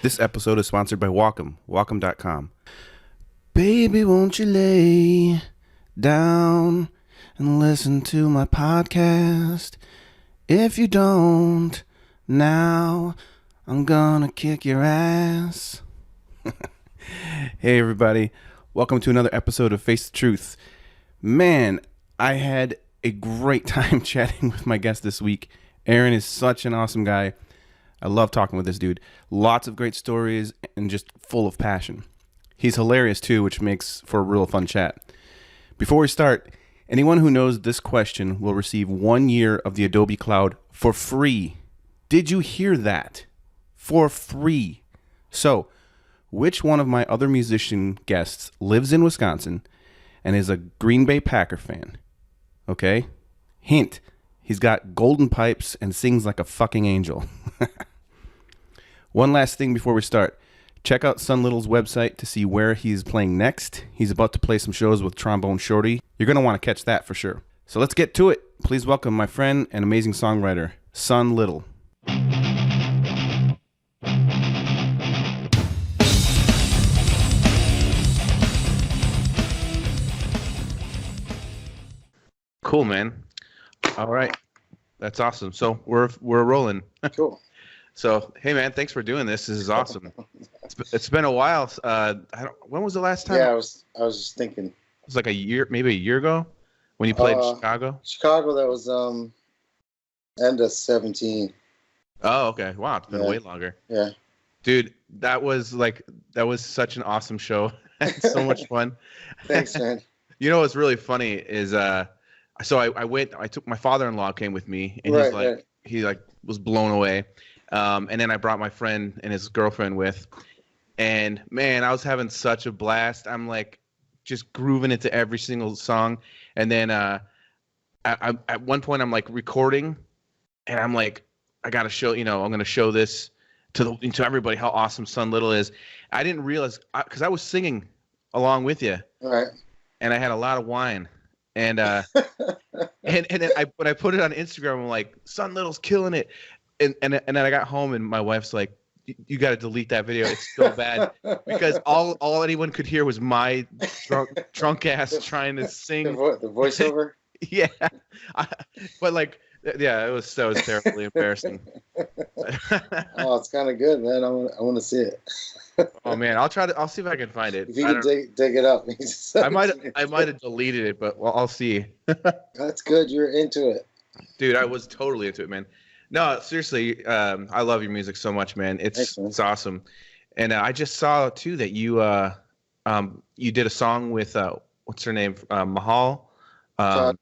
This episode is sponsored by WACOM, WACOM.com. Baby, won't you lay down and listen to my podcast? If you don't, now I'm gonna kick your ass. Hey everybody, welcome to another episode of Face the Truth. Man, I had a great time chatting with my guest this week. Aaron is such an awesome guy. I love talking with this dude. Lots of great stories and just full of passion. He's hilarious too, which makes for a real fun chat. Before we start, anyone who knows this question will receive 1 year of the Adobe Cloud for free. Did you hear that? For free. So, which one of my other musician guests lives in Wisconsin and is a Green Bay Packer fan? Okay? Hint, he's got golden pipes and sings like a fucking angel. One last thing before we start. Check out Son Little's website to see where he's playing next. He's about to play some shows with Trombone Shorty. You're going to want to catch that for sure. So let's get to it. Please welcome my friend and amazing songwriter, Son Little. Cool, man. All right. That's awesome. So we're rolling. Cool. So, hey, man, thanks for doing this. This is awesome. It's been a while. When was the last time? Yeah, I was just thinking. It was like maybe a year ago when you played Chicago? Chicago, that was end of 17. Oh, okay. Wow, it's been way longer. Yeah. Dude, that was such an awesome show. So much fun. Thanks, man. You know what's really funny is so I took my father-in-law came with me and he was blown away. And then I brought my friend and his girlfriend with, and man, I was having such a blast. I'm like just grooving into every single song. And then at one point I'm like recording, and I'm like, I gotta show, I'm gonna show this to everybody how awesome Son Little is. I didn't realize because I was singing along with you, right? And I had a lot of wine. And and then I put it on Instagram. I'm like, Son Little's killing it. And then I got home and my wife's like, you got to delete that video. It's so bad because all anyone could hear was my drunk ass trying to sing the voiceover. Yeah, it was terribly embarrassing. Oh, it's kind of good, man. I want to see it. Oh man, I'll see if I can find it. If you can dig it up. I might have deleted it, but I'll see. That's good. You're into it, dude. I was totally into it, man. No, seriously, I love your music so much, man. It's awesome. And I just saw too that you did a song with what's her name, Mahal. Diva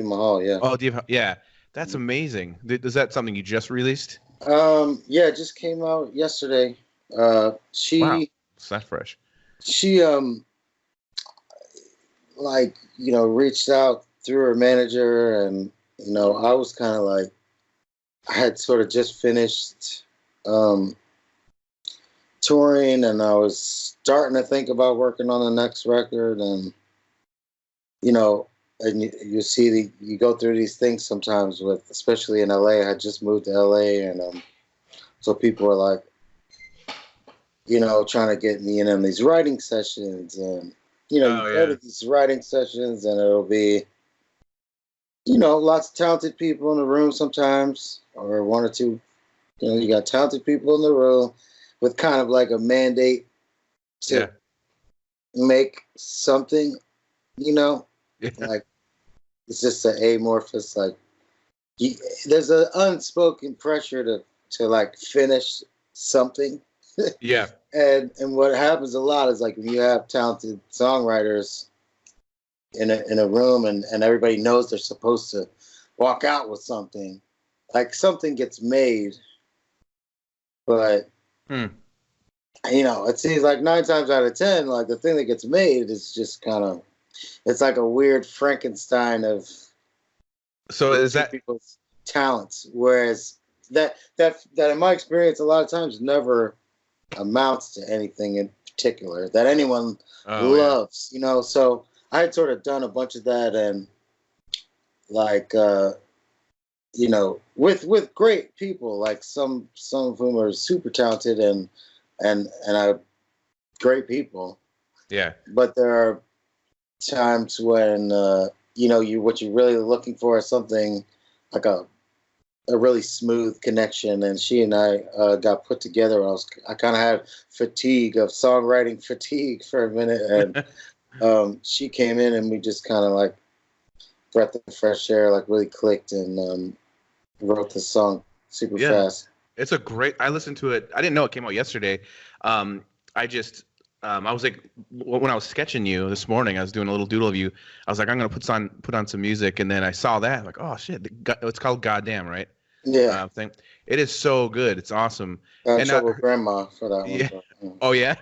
Mahal, yeah. Oh, Diva, yeah. That's amazing. Is that something you just released? Yeah, it just came out yesterday. Wow, it's that fresh. She reached out through her manager, and I was kind of like, I had sort of just finished touring, and I was starting to think about working on the next record, and and you see you go through these things sometimes with, especially in LA. I had just moved to LA, and so people were like, trying to get me in these writing sessions, and you go to these writing sessions, and it'll be lots of talented people in the room sometimes, or one or two. You got talented people in the room with kind of like a mandate to make something, like it's just an amorphous, like there's an unspoken pressure to like finish something. Yeah. And what happens a lot is like when you have talented songwriters in a room and everybody knows they're supposed to walk out with something, like something gets made, but it seems like 9 times out of 10, like the thing that gets made is just kind of, it's like a weird Frankenstein of people's talents, whereas that in my experience a lot of times never amounts to anything in particular that anyone loves. So I had sort of done a bunch of that, and like you know, with great people, like some of whom are super talented and are great people. Yeah. But there are times when you know, what you're really looking for is something like a really smooth connection. And she and I got put together. I kind of had songwriting fatigue for a minute, and she came in and we just kind of like breath of fresh air, like really clicked, and wrote the song super fast. It's a great. I listened to it. I didn't know it came out yesterday. I just. I was like, when I was sketching you this morning, I was doing a little doodle of you. I was like, I'm gonna put on some music, and then I saw that, like, oh shit, it's called "Goddamn," right? Yeah. Thing. It is so good. It's awesome. I trouble with grandma for that yeah. one. So, Oh yeah.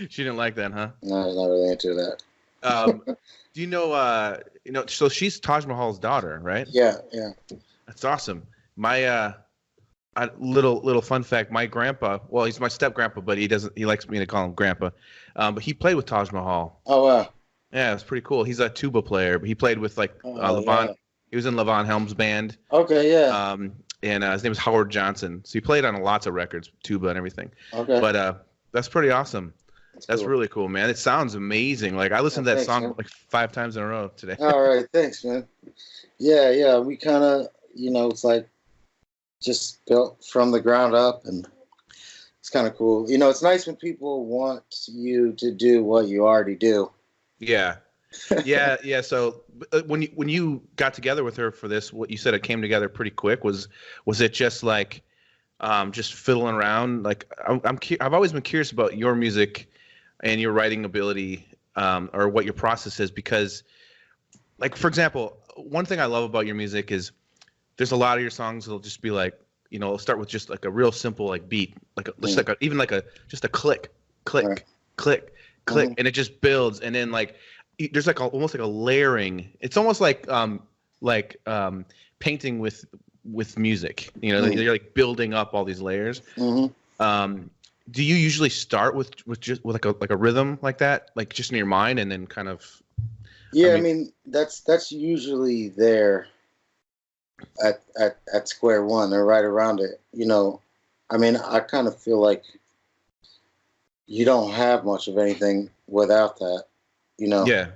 She didn't like that, huh? No, I was not really into that. Do you know? So she's Taj Mahal's daughter, right? Yeah. That's awesome. My little fun fact: my grandpa. Well, he's my step grandpa, but he likes me to call him grandpa. But he played with Taj Mahal. Oh wow. Yeah, it's pretty cool. He's a tuba player, but he played with like Levon. Yeah. He was in Levon Helm's band. Okay, yeah. And his name is Howard Johnson. So he played on lots of records, tuba and everything. Okay. But that's pretty awesome. That's cool. really cool, man. It sounds amazing. Like I listened to that song like 5 times in a row today. All right, thanks, man. Yeah. We kind of, you know, it's like just built from the ground up, and it's kind of cool. You know, it's nice when people want you to do what you already do. Yeah. So when you got together with her for this, what you said, it came together pretty quick. Was it just like just fiddling around? Like I've always been curious about your music and your writing ability, or what your process is, because, like, for example, one thing I love about your music is there's a lot of your songs that'll just be like, you know, it'll start with just like a real simple like beat, like just a click, Right. click, and it just builds, and then like there's like almost like a layering. It's almost like painting with music. You know, you're like building up all these layers. Do you usually start with like a rhythm like that, like just in your mind, and then kind of? Yeah, I mean that's usually there at square one or right around it. You know, I mean, I kind of feel like you don't have much of anything without that. You know. Yeah.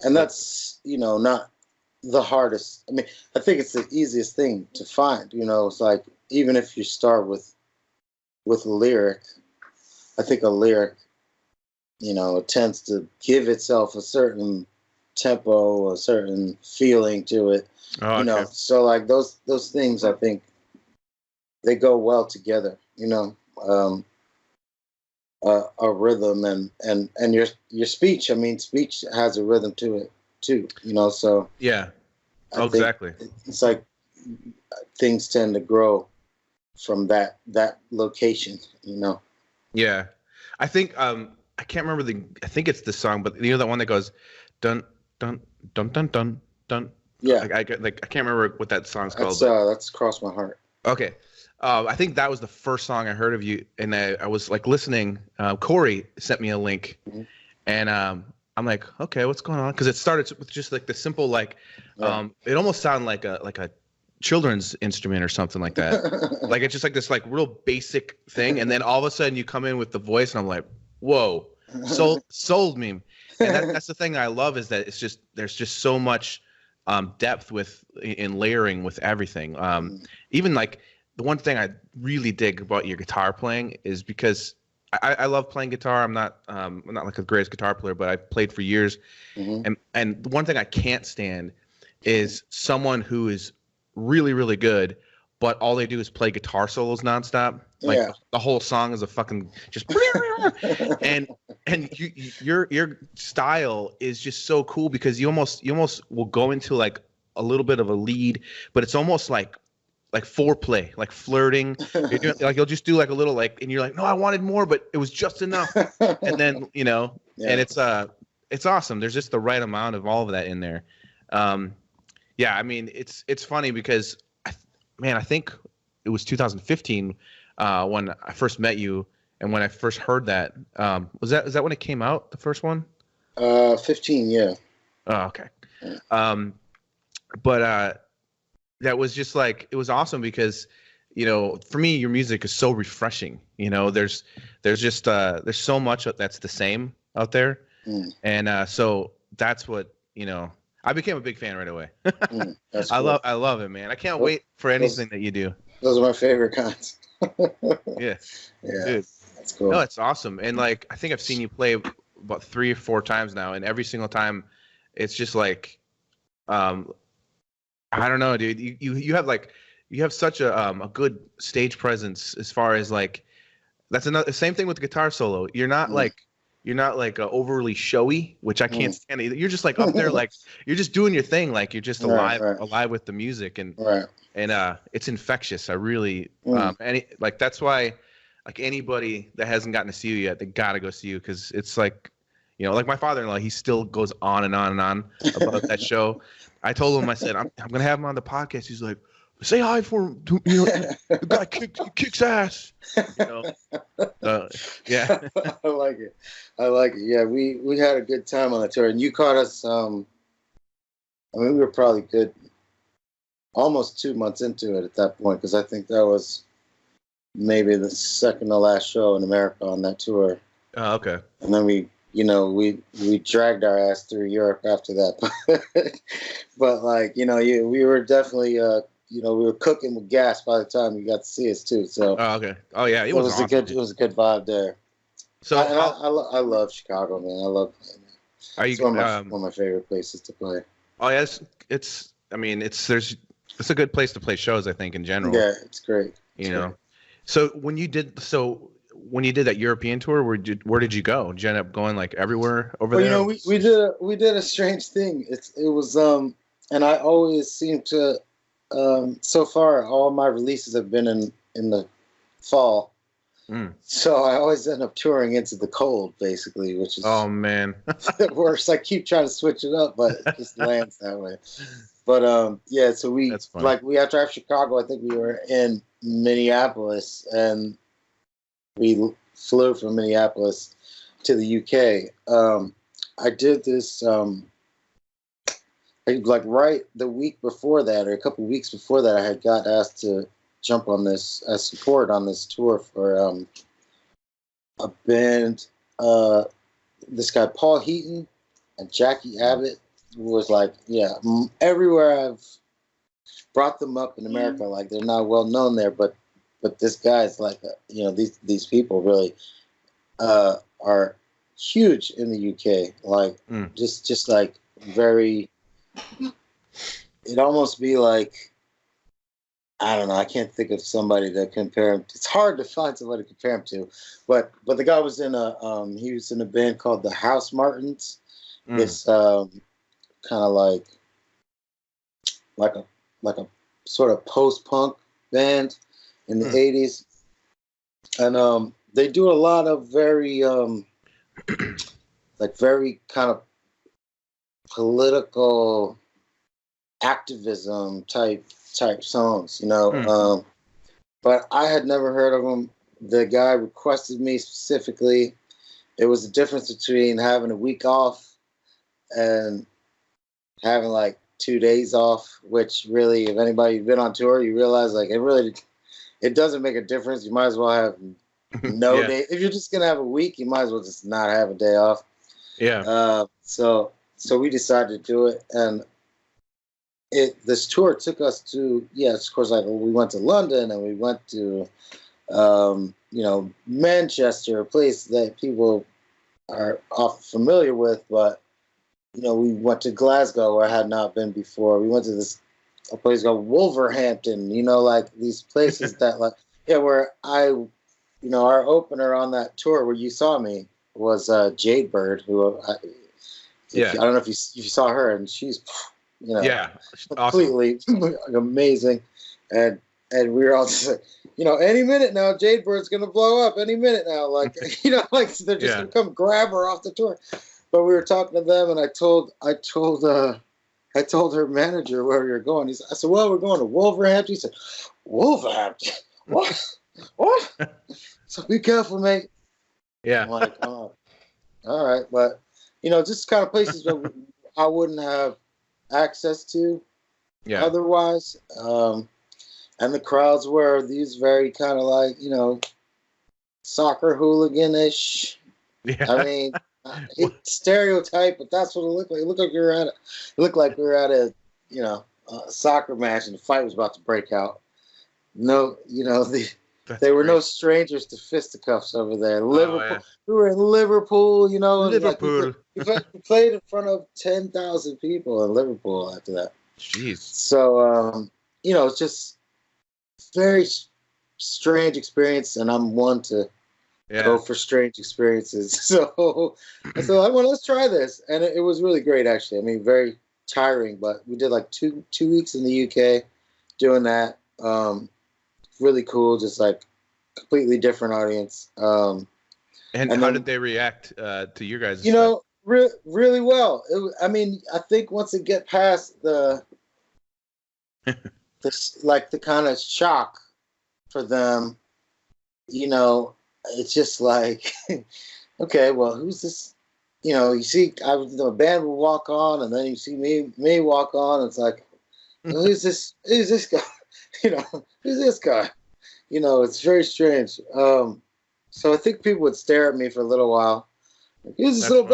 And that's, you know, not the hardest. I mean, I think it's the easiest thing to find. You know, it's like even if you start with a lyric, I think a lyric, you know, it tends to give itself a certain tempo, a certain feeling to it. Oh, okay. You know, so like those things, I think they go well together. You know, a rhythm and your speech. I mean, speech has a rhythm to it too. You know, so yeah. Oh, exactly. It's like things tend to grow from that location. You know. Yeah, I think I can't remember I think it's the song, but you know that one that goes dun dun dun dun dun dun. Yeah. I can't remember what that song's called. That's Cross My Heart. Okay. I think that was the first song I heard of you, and I was like listening. Corey sent me a link, and I'm like, okay, what's going on? Because it started with just like the simple, like, it almost sounded like a children's instrument or something like that. Like it's just like this like real basic thing, and then all of a sudden you come in with the voice, and I'm like, whoa, sold me. And that's the thing that I love, is that there's just so much depth in layering with everything. Even like. The one thing I really dig about your guitar playing is because I love playing guitar. I'm not like the greatest guitar player, but I've played for years. And the one thing I can't stand is someone who is really, really good, but all they do is play guitar solos nonstop. Like the whole song is a fucking just and your style is just so cool, because you almost will go into like a little bit of a lead, but it's almost like foreplay, like flirting. You're doing, like you'll just do like a little like, and you're like, no, I wanted more, but it was just enough. And then and it's awesome. There's just the right amount of all of that in there. Yeah, I mean it's funny because I think it was 2015 when I first met you, and when I first heard that. Is that when it came out, the first one? 15, yeah. Oh, okay. But that was just like, it was awesome because, you know, for me, your music is so refreshing. You know, there's just there's so much that's the same out there, and so that's what, you know. I became a big fan right away. That's cool. I love it, man. I can't wait for anything that you do. Those are my favorite kinds. Yeah, dude, that's cool. No, it's awesome. And like, I think I've seen you play about 3 or 4 times now, and every single time, it's just like, I don't know, dude. You have like, you have such a good stage presence as far as like, that's another same thing with the guitar solo. You're not like overly showy, which I can't stand either. You're just like up there, like you're just doing your thing, like you're just alive with the music, and it's infectious. I really that's why, like, anybody that hasn't gotten to see you yet, they gotta go see you, because it's like, you know, like my father-in-law, he still goes on and on and on about that show. I told him, I said, I'm gonna have him on the podcast. He's like, say hi for him. You know, the guy kicks ass. You know, yeah. I like it. Yeah, we had a good time on the tour, and you caught us. I mean, we were probably good, almost 2 months into it at that point, because I think that was maybe the second to last show in America on that tour. Oh, okay. And then we dragged our ass through Europe after that. But like, you know, we were definitely you know, we were cooking with gas by the time you got to see us too. So okay. Oh yeah, it was awesome. It was a good vibe there. So I love Chicago, man. I love playing there. It's one of my favorite places to play. Oh yeah, it's I mean, it's a good place to play shows, I think, in general. Yeah, it's great. You know. So when you did that European tour, where did you go? Did you end up going like everywhere over there? You know, we did a strange thing. It was and I always seem to so far all my releases have been in the fall. So I always end up touring into the cold, basically, which is man, the worst. I keep trying to switch it up, but it just lands that way. But yeah, so we after Chicago, I think we were in Minneapolis, and we flew from Minneapolis to the UK. I did this like right the week before that, or a couple weeks before that, I had got asked to jump on this as support on this tour for a band. This guy Paul Heaton and Jackie Abbott was like, everywhere I've brought them up in America, like they're not well known there, but this guy's like, you know, these people really are huge in the UK. Like just like very. It'd almost be like, I don't know. I can't think of somebody to compare him to. It's hard to find somebody to compare him to, but the guy was in a band called the House Martins. This kind of like a sort of post-punk band in the 80s, and they do a lot of very like very kind of political activism type songs, you know. But I had never heard of them. The guy requested me specifically. It was the difference between having a week off and having like 2 days off, which really, if anybody's been on tour, you realize like it doesn't make a difference. You might as well have no day. If you're just gonna have a week, you might as well just not have a day off. Yeah. So we decided to do it, and this tour took us to, of course, like we went to London and we went to you know, Manchester, a place that people are often familiar with, but you know, we went to Glasgow, where I had not been before. We went to a place called Wolverhampton, you know, like these places that like where you know, our opener on that tour where you saw me was Jade Bird, who I don't know if you saw her, and she's, you know, completely awesome. Amazing, and we were all just like, you know, any minute now, Jade Bird's gonna blow up. Any minute now, like you know, like they're just gonna come grab her off the tour. But we were talking to them, and I told her manager where we were going. I said, well, we're going to Wolverhampton. He said, Wolverhampton? What? What? So be careful, mate. Yeah. I'm like, oh, all right. But, you know, just kind of places that I wouldn't have access to. Yeah. Otherwise, and the crowds were these very kind of like, soccer hooliganish. Yeah. I mean, it's stereotype, but that's what it looked like. It looked like we were at a soccer match, and the fight was about to break out. No, they were great. no strangers to fisticuffs over there. Liverpool, yeah. We were in Liverpool, Liverpool. And we played in front of 10,000 people in Liverpool after that. Jeez. So, it's just very strange experience, and I'm one to go for strange experiences. So I said, well, let's try this, and it was really great, actually. I mean, very tiring, but we did like two weeks in the UK doing that. Really cool, just like completely different audience. And how then, did they react to your guys? Really well. I think once it get past the kind of shock for them, it's just like, okay, well, who's this? You see, the band will walk on, and then you see me walk on. It's like, well, who's this? Who's this guy? Who's this guy? It's very strange. So I think people would stare at me for a little while. Like, who's this little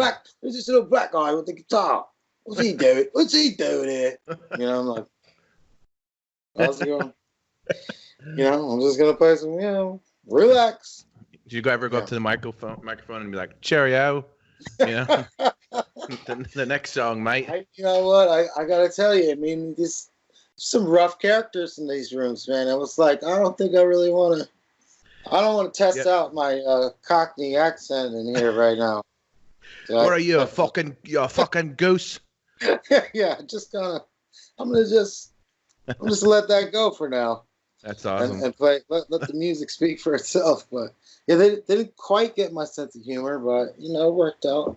black guy with the guitar? What's he doing? What's he doing here? I'm like, how's it going? I'm just gonna play some, relax. Did you ever go up to the microphone and be like, cheerio? The next song, mate. You know what? I gotta tell you, I mean, there's some rough characters in these rooms, man. I was like, I don't want to test out my Cockney accent in here right now. What are you, a fucking goose? Yeah, I'm gonna just let that go for now. That's awesome. And play, let the music speak for itself. But yeah, they didn't quite get my sense of humor, but it worked out.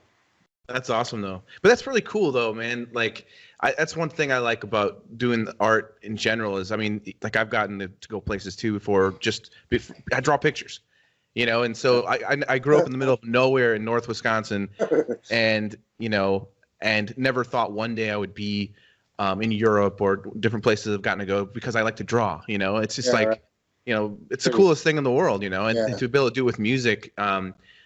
That's awesome though. But that's really cool though, man. Like that's one thing I like about doing art in general is, I mean, like I've gotten to go places too before I draw pictures, and so I grew up in the middle of nowhere in North Wisconsin and, and never thought one day I would be in Europe or different places I've gotten to go because I like to draw, it's just it's the coolest thing in the world, and to be able to do it with music,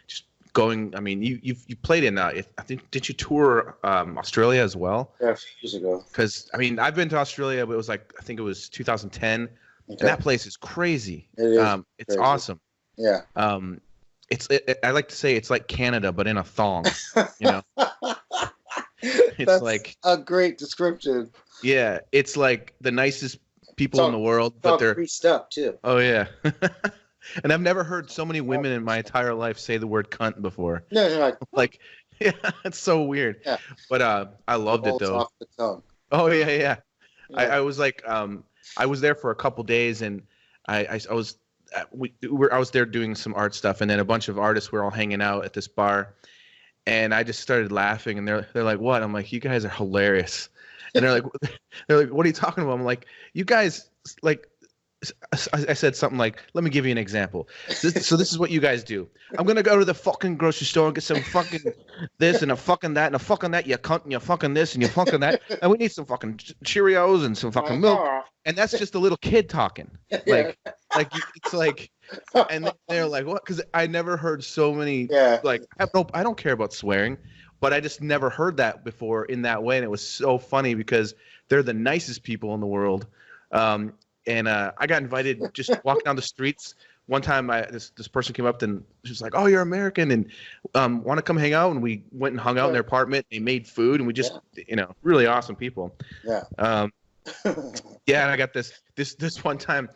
just going, I mean, you played in, I think, did you tour Australia as well? Yeah, a few years ago. Because, I mean, I've been to Australia, but it was like, I think it was 2010, and that place is crazy. It is it's awesome. Yeah. I like to say it's like Canada, but in a thong, It's That's like a great description. Yeah, it's like the nicest people in the world, but they're greased up too. Oh yeah. And I've never heard so many women in my entire life say the word cunt before. No, you're like yeah, it's so weird. Yeah. But I loved it though. Off the tongue. Oh yeah. I was like I was there for a couple days, and I was there doing some art stuff, and then a bunch of artists were all hanging out at this bar. And I just started laughing, and they're like, "What?" I'm like, "You guys are hilarious." And they're like, "What are you talking about?" I'm like, "You guys like." I said something like, "Let me give you an example. So this is what you guys do. I'm gonna go to the fucking grocery store and get some fucking this and a fucking that and a fucking that. You cunt and you fucking this and you fucking that. And we need some fucking Cheerios and some fucking milk." And that's just a little kid talking. Like it's like. And they're like, what? Because I never heard so many. Yeah. Like, I don't care about swearing, but I just never heard that before in that way, and it was so funny because they're the nicest people in the world. And I got invited just walking down the streets. One time, this person came up and she was like, "Oh, you're American, and want to come hang out?" And we went and hung out in their apartment. They made food, and we just, really awesome people. Yeah. Yeah, and I got this one time.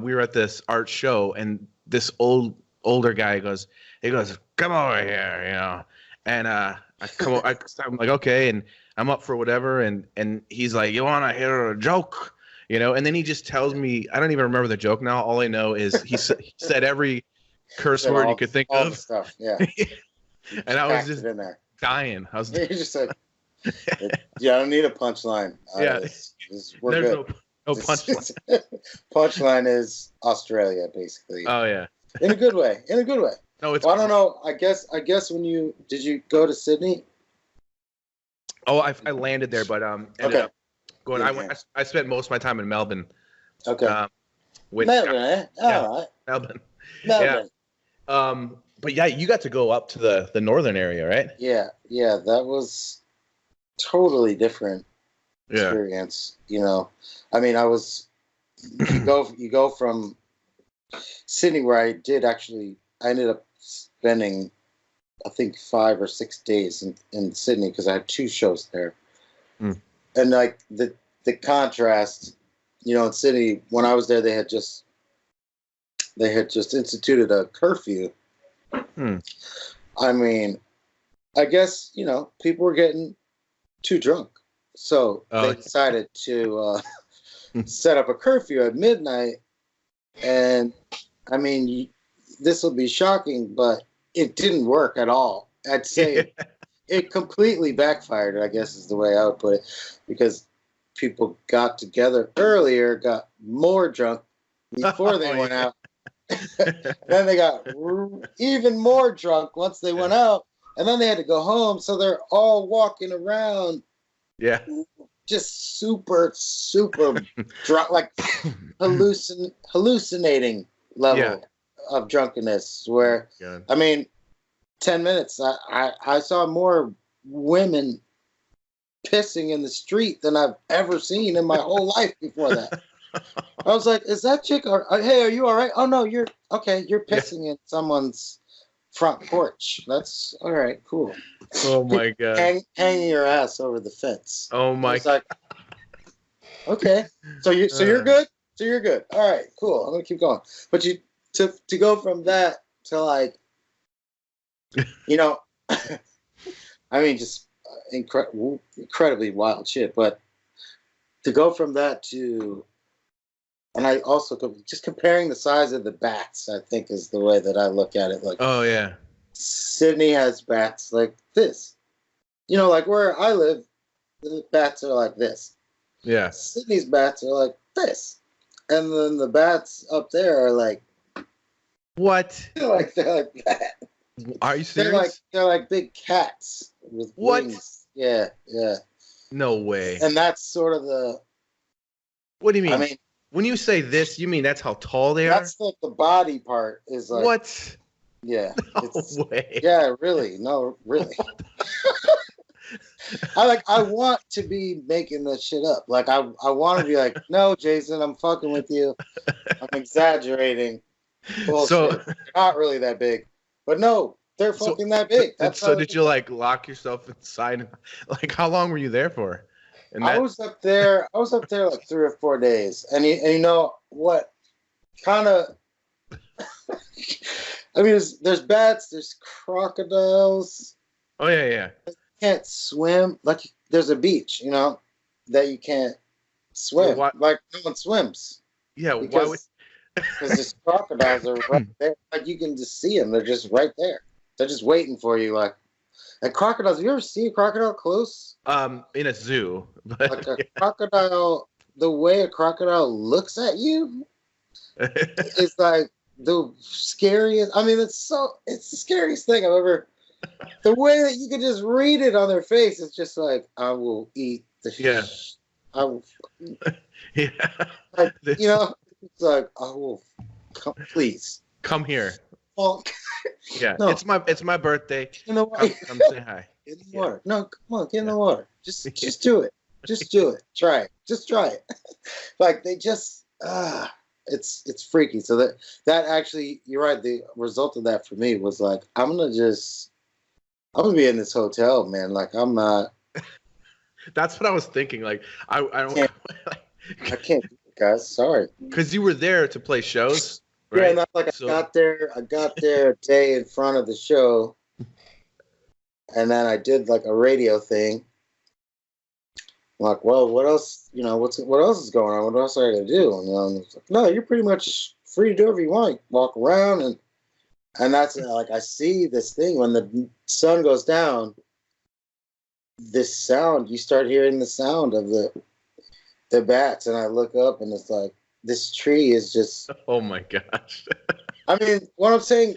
We were at this art show, and this older guy goes, "Come over here," and I'm like, okay, and I'm up for whatever, and he's like, "You want to hear a joke?" And then he just tells me, I don't even remember the joke now. All I know is he said every curse word you could think all of. The stuff, yeah. And I was just in there. dying. I was just like, I don't need a punchline. Yeah, we're good. No punchline. Punchline is Australia, basically. Oh yeah. In a good way. No, it's. Well, I don't know. I guess when did you go to Sydney? Oh, I landed there, but ended up going. I spent most of my time in Melbourne. Okay. Melbourne, All right. Melbourne. Melbourne. Yeah. But yeah, you got to go up to the northern area, right? Yeah. That was totally different experience. I mean, you go from Sydney, where I ended up spending, I think, 5 or 6 days in Sydney because I had 2 shows there. And like the contrast, in Sydney, when I was there, they had just instituted a curfew. I mean, I guess, people were getting too drunk. So they decided to set up a curfew at midnight. And I mean, this will be shocking, but it didn't work at all. I'd say it completely backfired, I guess is the way I would put it, because people got together earlier, got more drunk before they went out. Then they got even more drunk once they went out, and then they had to go home. So they're all walking around, just super drunk, like hallucinating level of drunkenness. Where I mean, 10 minutes, I saw more women pissing in the street than I've ever seen in my whole life before that. I was like, is that chick? Hey, are you all right? Oh, no, you're okay. You're pissing in someone's front porch. That's all right. Cool. Oh, my God. Hanging your ass over the fence. Oh, my God. Like, okay. So you're good? So you're good. All right, cool. I'm going to keep going. But to go from that to like, I mean, just incredibly wild shit. But to go from that to, and I also just comparing the size of the bats, I think is the way that I look at it. Like, oh yeah, Sydney has bats like this. Like where I live, the bats are like this. Yeah. Sydney's bats are like this, and then the bats up there are like, what? They're like that. Are you serious? They're like big cats with wings. Yeah. No way. And that's sort of the. What do you mean? I mean, when you say this, you mean that's how tall they are? That's like the body part is like. What? Yeah. No way. Yeah, really. No, really. I want to be making this shit up. Like I want to be like, no, Jason, I'm fucking with you. I'm exaggerating. Bullshit. So not really that big. But no, they're fucking that big. So did you like lock yourself inside? Like how long were you there for? I was up there like 3 or 4 days. And you know what? Kind of. I mean, there's bats, there's crocodiles. Oh yeah. You can't swim. Like there's a beach, that you can't swim. Well, like no one swims. Yeah, why would? Because these crocodiles are right there. Like you can just see them. They're just right there. They're just waiting for you. Like, and crocodiles. Have you ever seen a crocodile close? In a zoo. But, like a crocodile. The way a crocodile looks at you is like the scariest. I mean, it's the scariest thing I've ever. The way that you can just read it on their face, it's just like, I will eat the shit. I will. Yeah. Like, it's like, I will. Please come here. Well, yeah, no. It's my birthday. In the water. Come say hi. In the water. No, come on, get in the water. Just do it. Just do it. Try it. Just try it. Like they just it's freaky. So that actually, you're right. The result of that for me was like, I'm gonna be in this hotel, man. Like I'm not. That's what I was thinking. Like I can't do it, guys. Sorry. Because you were there to play shows. Right? Yeah, not like I got there a day in front of the show, and then I did like a radio thing. I'm like, well, what else? What else is going on? What else are I gonna do? And it's like, no, you're pretty much free to do whatever you want. Walk around and that's like I see this thing when the sun goes down. This sound, you start hearing the sound of the bats, and I look up and it's like. This tree is just. Oh my gosh! I mean, what I'm saying,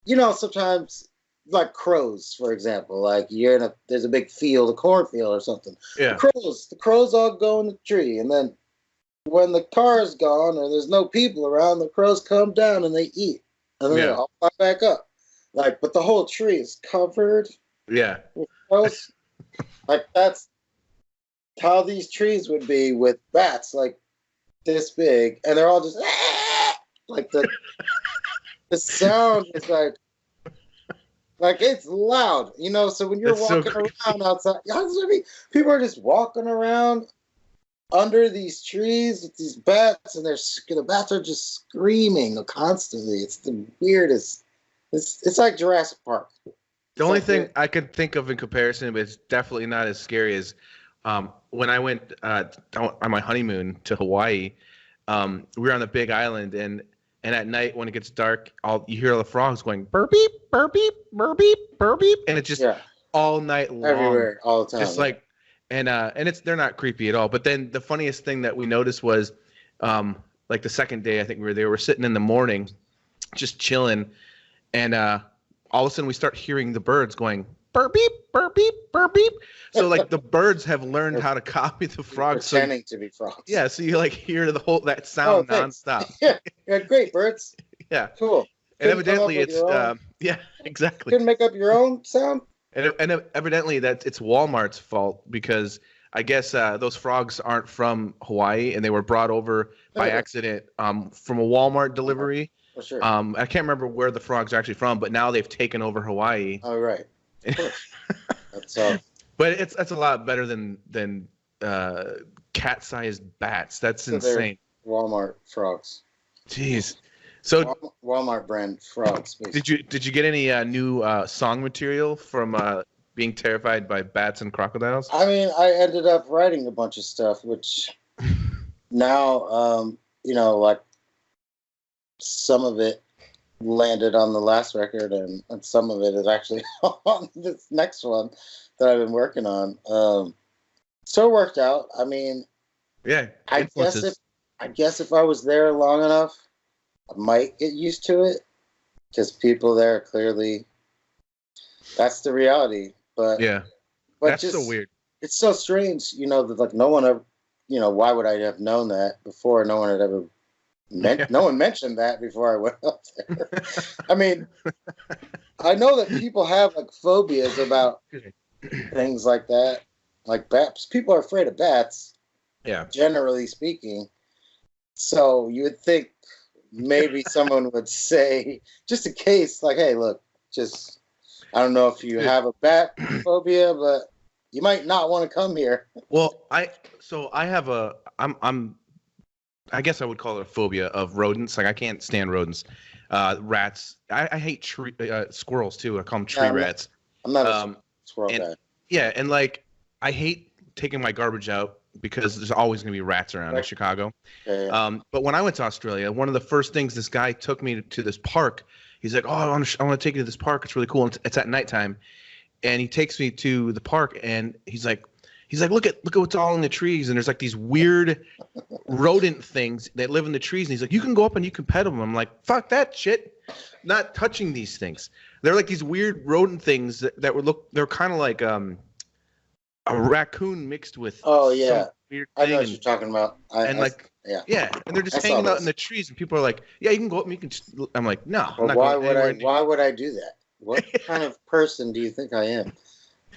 sometimes like crows, for example. Like there's a big field, a cornfield or something. Yeah. The crows all go in the tree, and then when the car's gone or there's no people around, the crows come down and they eat, and then they all fly back up. Like, but the whole tree is covered. Yeah. With crows. Like, that's how these trees would be with bats, like this big, and they're all just like the sound is like it's loud, you know. So when you're walking around outside, people are just walking around under these trees with these bats, and the bats are just screaming constantly. It's the weirdest. It's like Jurassic Park. The only thing I could think of in comparison, but it's definitely not as scary as when I went on my honeymoon to Hawaii. We were on the Big Island, and at night when it gets dark, you hear all the frogs going burp beep, burp beep, burp beep, burp beep, and it's just all night long, everywhere, all the time. Just like, and they're not creepy at all. But then the funniest thing that we noticed was, like the second day, I think we were there. We're sitting in the morning, just chilling, and all of a sudden we start hearing the birds going burp beep, burp beep, burp beep. So like the birds have learned how to copy the frogs. Pretending to be frogs. Yeah, so you like hear that sound nonstop. Yeah, great birds. Yeah, cool. And evidently it's yeah, exactly. You couldn't make up your own sound. And evidently it's Walmart's fault, because I guess those frogs aren't from Hawaii, and they were brought over by accident from a Walmart delivery. For sure. I can't remember where the frogs are actually from, but now they've taken over Hawaii. Oh, right. Of course. But that's a lot better than cat-sized bats. That's insane. Walmart frogs. Jeez. So Walmart brand frogs. Basically. Did you get any new song material from being terrified by bats and crocodiles? I mean, I ended up writing a bunch of stuff, which now like some of it landed on the last record, and some of it is actually on this next one that I've been working on. So it worked out. I mean, yeah. I guess if I was there long enough, I might get used to it, because people there clearly, that's the reality. But that's just so weird. It's so strange, that like no one ever, why would I have known that before? No one had ever. No one mentioned that before I went up there. I mean, I know that people have like phobias about things like that, like bats. People are afraid of bats. Yeah. Generally speaking, so you would think maybe someone would say, just in case, like, hey, look, I don't know if you have a bat phobia, but you might not want to come here. Well, I have I guess I would call it a phobia of rodents. Like, I can't stand rodents. Rats. I hate squirrels too. I call them tree rats. I'm not a squirrel guy. Yeah, and like I hate taking my garbage out because there's always going to be rats around in Chicago. Yeah. But when I went to Australia, one of the first things, this guy took me to this park. He's like, "Oh, I want to take you to this park. It's really cool. And it's at nighttime." And he takes me to the park, and he's like, look at what's all in the trees, and there's like these weird rodent things that live in the trees. And he's like, you can go up and you can pet them. I'm like, fuck that shit, not touching these things. They're like these weird rodent things they're kind of like a raccoon mixed with some weird thing. I know what you're talking about. And they're just hanging out in the trees, and people are like, yeah, you can go up and you can. I'm like, no. Well, why would I do that? What kind of person do you think I am?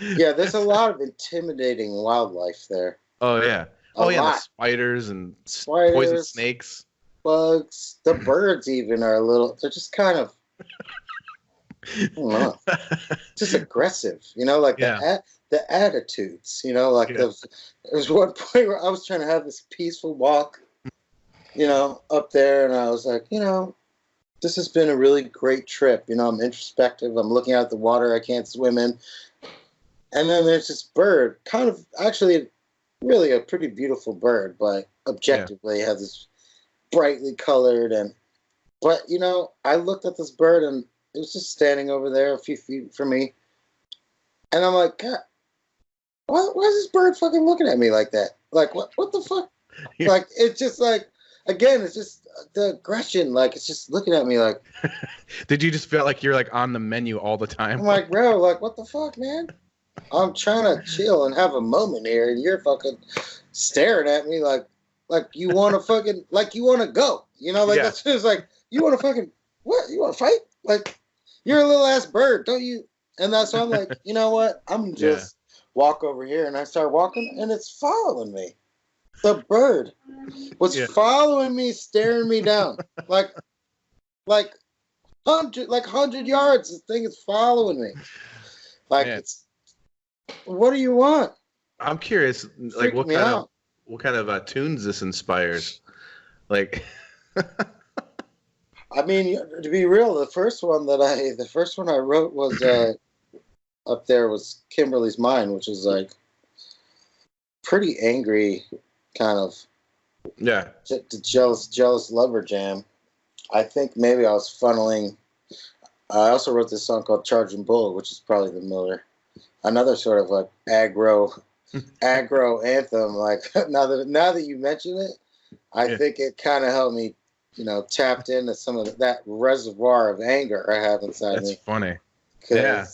Yeah, there's a lot of intimidating wildlife there. Oh yeah. The spiders and poison snakes. Bugs. The birds even are they're just kind of, I don't know, just aggressive, like the attitudes, like there was one point where I was trying to have this peaceful walk, up there, and I was like, this has been a really great trip. I'm introspective. I'm looking out at the water I can't swim in. And then there's this bird, kind of actually really a pretty beautiful bird, but objectively has this brightly colored. But I looked at this bird, and it was just standing over there a few feet from me. And I'm like, God, why is this bird fucking looking at me like that? Like, what the fuck? Like, it's just like, again, it's just the aggression. Like, it's just looking at me like. Did you just feel like you're like on the menu all the time? I'm like, bro, like, what the fuck, man? I'm trying to chill and have a moment here, and you're fucking staring at me like you want to fucking, like you want to go. You know, like, Yeah. that's just like, you want to fucking, what? You want to fight? Like, you're a little ass bird, don't you? And that's why I'm like, you know what? I'm just walk over here, and I start walking, and it's following me. The bird was following me, staring me down, like 100 yards. This thing is following me. Like, it's. What do you want? I'm curious, like what kind of tunes this inspires, like. I mean, to be real, the first one I wrote was up there was Kimberly's Mind, which is like pretty angry, kind of the jealous lover jam. I think maybe I was funneling. I also wrote this song called Charging Bull, which is probably another sort of like aggro anthem. Like now that you mention it, I think it kind of helped me, tapped into some of that reservoir of anger I have inside me. That's funny. Yeah.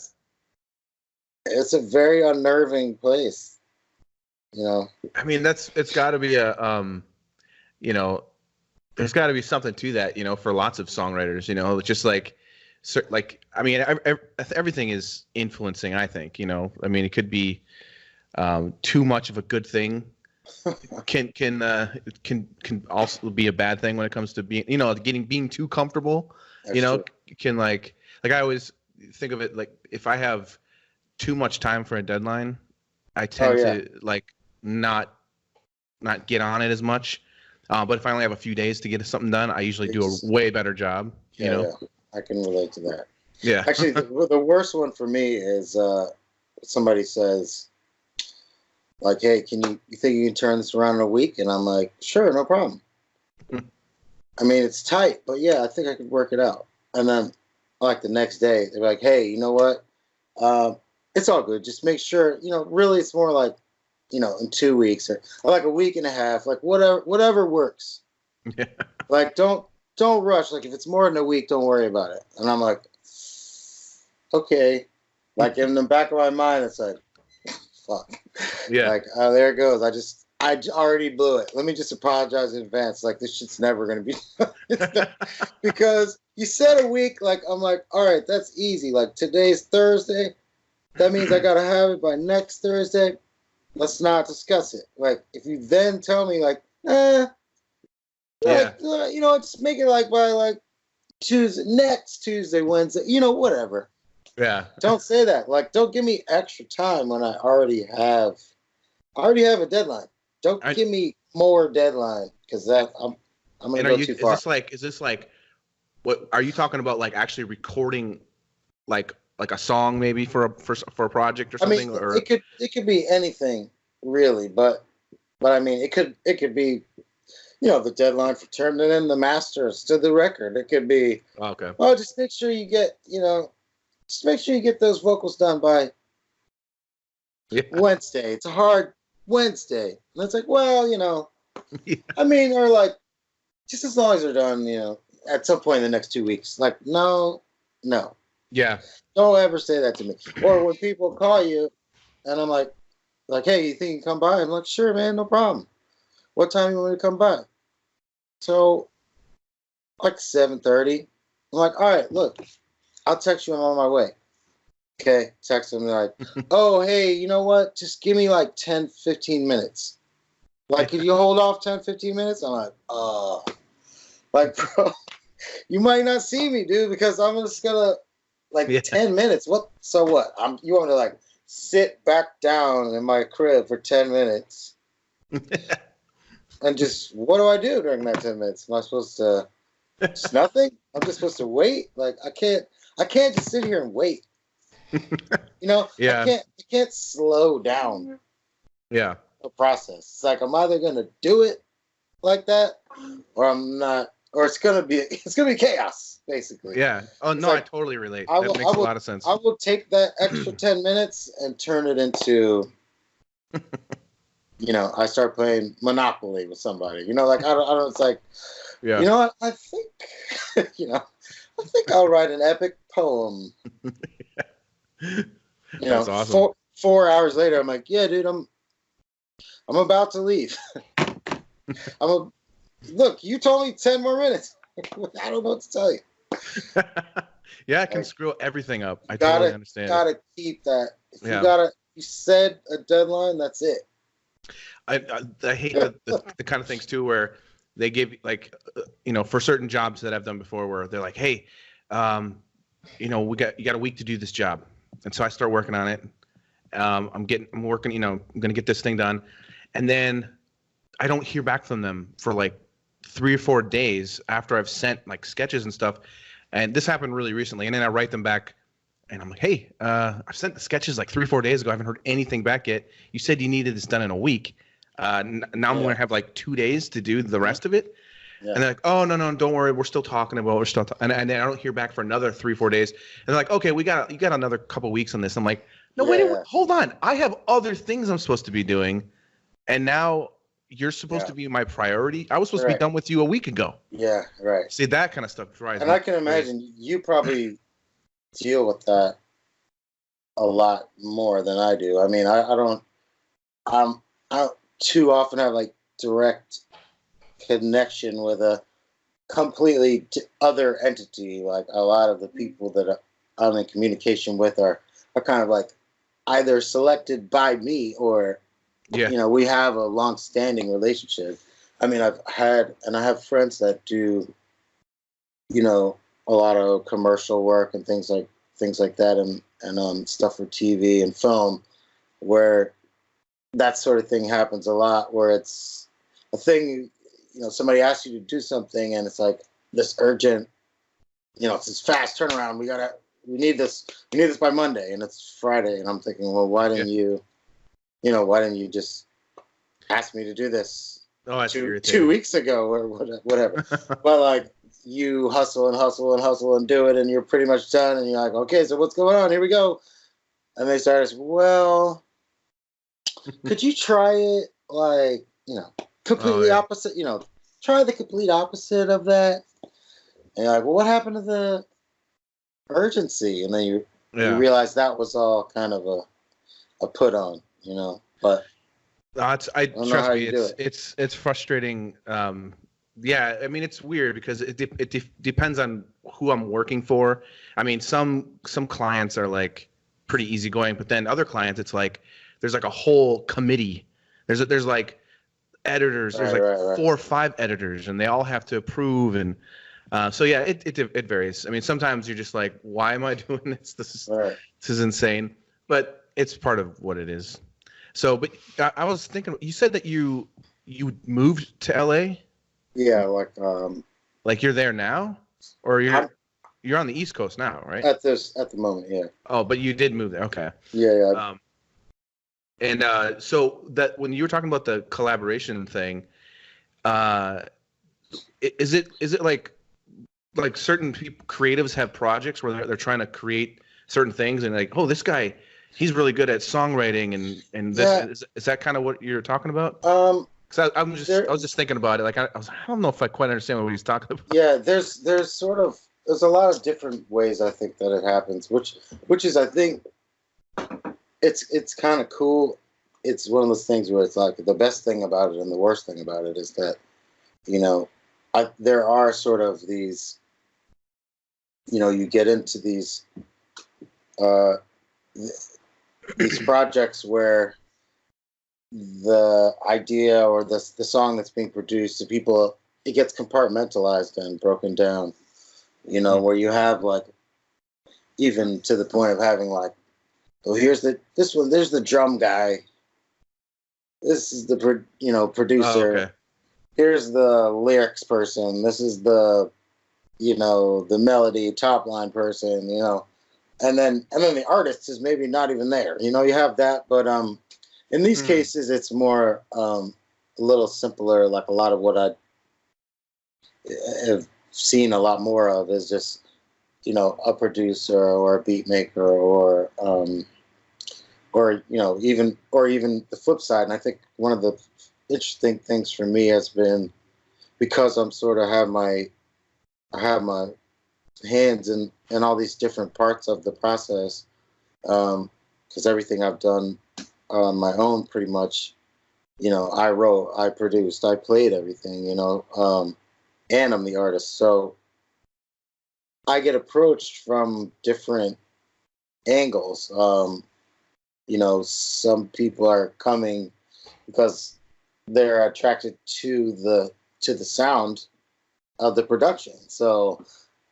It's a very unnerving place. I mean, it's got to be there's got to be something to that, for lots of songwriters, just like I mean, everything is influencing, I think, I mean, it could be too much of a good thing can also be a bad thing when it comes to being, being too comfortable. That's true. Can like I always think of it like if I have too much time for a deadline, I tend to like not get on it as much. But if I only have a few days to get something done, I usually do a way better job. Yeah, I can relate to that. Yeah. Actually, the worst one for me is somebody says, like, hey, you think you can turn this around in a week? And I'm like, sure, no problem. I mean, it's tight, but yeah, I think I could work it out. And then, like, the next day, they're like, hey, you know what? It's all good. Just make sure, really it's more like, in 2 weeks or like a week and a half, like whatever works. Yeah. Like, don't rush. Like, if it's more than a week, don't worry about it. And I'm like, okay. Like, in the back of my mind, it's like, fuck. Yeah. Like, oh, there it goes. I already blew it. Let me just apologize in advance. Like, this shit's never going to be because you said a week. Like, I'm like, all right, that's easy. Like, today's Thursday. That means I got to have it by next Thursday. Let's not discuss it. Like, if you then tell me, like, just make it like by like next Tuesday, Wednesday, whatever. Yeah. Don't say that. Like, don't give me extra time when I already have a deadline. Don't give me more deadline because that I'm gonna go too far. Is this like, what are you talking about? Like actually recording, like a song maybe for a project or something? I mean, it could be anything really, but I mean, it could be, the deadline for turning in the masters to the record. It could be, just make sure you get, those vocals done by Wednesday. It's a hard Wednesday. And it's like, well, I mean, or like, just as long as they're done, at some point in the next 2 weeks. Like, no. Yeah. Don't ever say that to me. Or when people call you and I'm like, hey, you think you can come by? I'm like, sure, man, no problem. What time you want me to come by? So, like 7:30. I'm like, all right, look, I'll text you when I'm on my way. Okay, text them like, oh, hey, you know what? Just give me like 10, 15 minutes. Like, could you hold off 10, 15 minutes? I'm like, like, bro, you might not see me, dude, because I'm just gonna, 10 minutes. What? So what? You want me to, like, sit back down in my crib for 10 minutes and just, what do I do during that 10 minutes? Am I supposed to, just nothing? I'm just supposed to wait? Like, I can't just sit here and wait. I can't slow down. Yeah. The process. It's like, I'm either gonna do it like that, or I'm not, or it's gonna be chaos, basically. Yeah. Oh no, I totally relate. That makes a lot of sense. I will take that extra 10 minutes and turn it into I start playing Monopoly with somebody. Like I don't. It's like, Yeah. you know what? I think, I think I'll write an epic poem. That's awesome. 4 hours later, I'm like, yeah, dude, I'm about to leave. Look, you told me 10 more minutes. I don't know what to tell you. Yeah, it can screw everything up. I Gotta, totally understand. Gotta keep that. If Yeah. you said a deadline, that's it. I hate the kind of things too where they give like for certain jobs that I've done before where they're like, hey, you got a week to do this job, and so I start working on it. I'm working, I'm gonna get this thing done, and then I don't hear back from them for like 3 or 4 days after I've sent like sketches and stuff, and this happened really recently, and then I write them back. And I'm like, hey, I've sent the sketches like 3 or 4 days ago. I haven't heard anything back yet. You said you needed this done in a week. Now I'm going to have like 2 days to do the rest of it. Yeah. And they're like, oh, no, don't worry. We're still talking about and then I don't hear back for another 3 or 4 days. And they're like, okay, you got another couple weeks on this. I'm like, no, wait, hold on. I have other things I'm supposed to be doing. And now you're supposed to be my priority. I was supposed to be done with you a week ago. Yeah, right. See, that kind of stuff drives me. And I can imagine you probably deal with that a lot more than I do. I mean, I don't too often have like direct connection with a completely other entity. Like a lot of the people that I'm in communication with are kind of like either selected by me or, we have a long-standing relationship. I mean, I have friends that do, a lot of commercial work and things like that, and stuff for TV and film, where that sort of thing happens a lot, where it's a thing, somebody asks you to do something and it's like this urgent, it's this fast turnaround. We need this by Monday, and it's Friday, and I'm thinking, well, why didn't you just ask me to do this 2 weeks ago or whatever? But like, you hustle and do it, and you're pretty much done, and you're like, okay, so what's going on? Here we go. And they start, well, could you try it like, completely opposite, try the complete opposite of that. And you're like, well, what happened to the urgency? And then you realize that was all kind of a put on, but trust me, it's frustrating. Yeah, I mean, it's weird because it depends on who I'm working for. I mean, some clients are like pretty easygoing, but then other clients, it's like there's like a whole committee. There's like editors. There's like 4 or 5 editors, and they all have to approve. And so yeah, it varies. I mean, sometimes you're just like, why am I doing this? This is insane. But it's part of what it is. So, but I was thinking, you said that you moved to LA. Yeah, like you're there now, or you're on the East Coast now, right? At the moment, yeah. Oh, but you did move there, okay. Yeah. And so that when you were talking about the collaboration thing, is it like certain creatives have projects where they're trying to create certain things and like, oh, this guy, he's really good at songwriting and this is that kind of what you're talking about? Because I was just thinking about it. Like I don't know if I quite understand what he's talking about. Yeah, there's a lot of different ways I think that it happens, which is, I think it's kind of cool. It's one of those things where it's like the best thing about it and the worst thing about it is that, there are sort of these, you get into these projects where the idea or the song that's being produced to people, it gets compartmentalized and broken down, where you have like, even to the point of having like, oh, there's the drum guy, this is the producer, okay. Here's the lyrics person, this is the the melody top line person, and then the artist is maybe not even there, you have that, but in these cases, it's more a little simpler. Like a lot of what I have seen a lot more of is just, a producer or a beat maker or or even the flip side. And I think one of the interesting things for me has been, because I'm sort of I have my hands in all these different parts of the process, because everything I've done on my own pretty much, I wrote, I produced, I played everything, and I'm the artist. So I get approached from different angles. Some people are coming because they're attracted to the sound of the production. So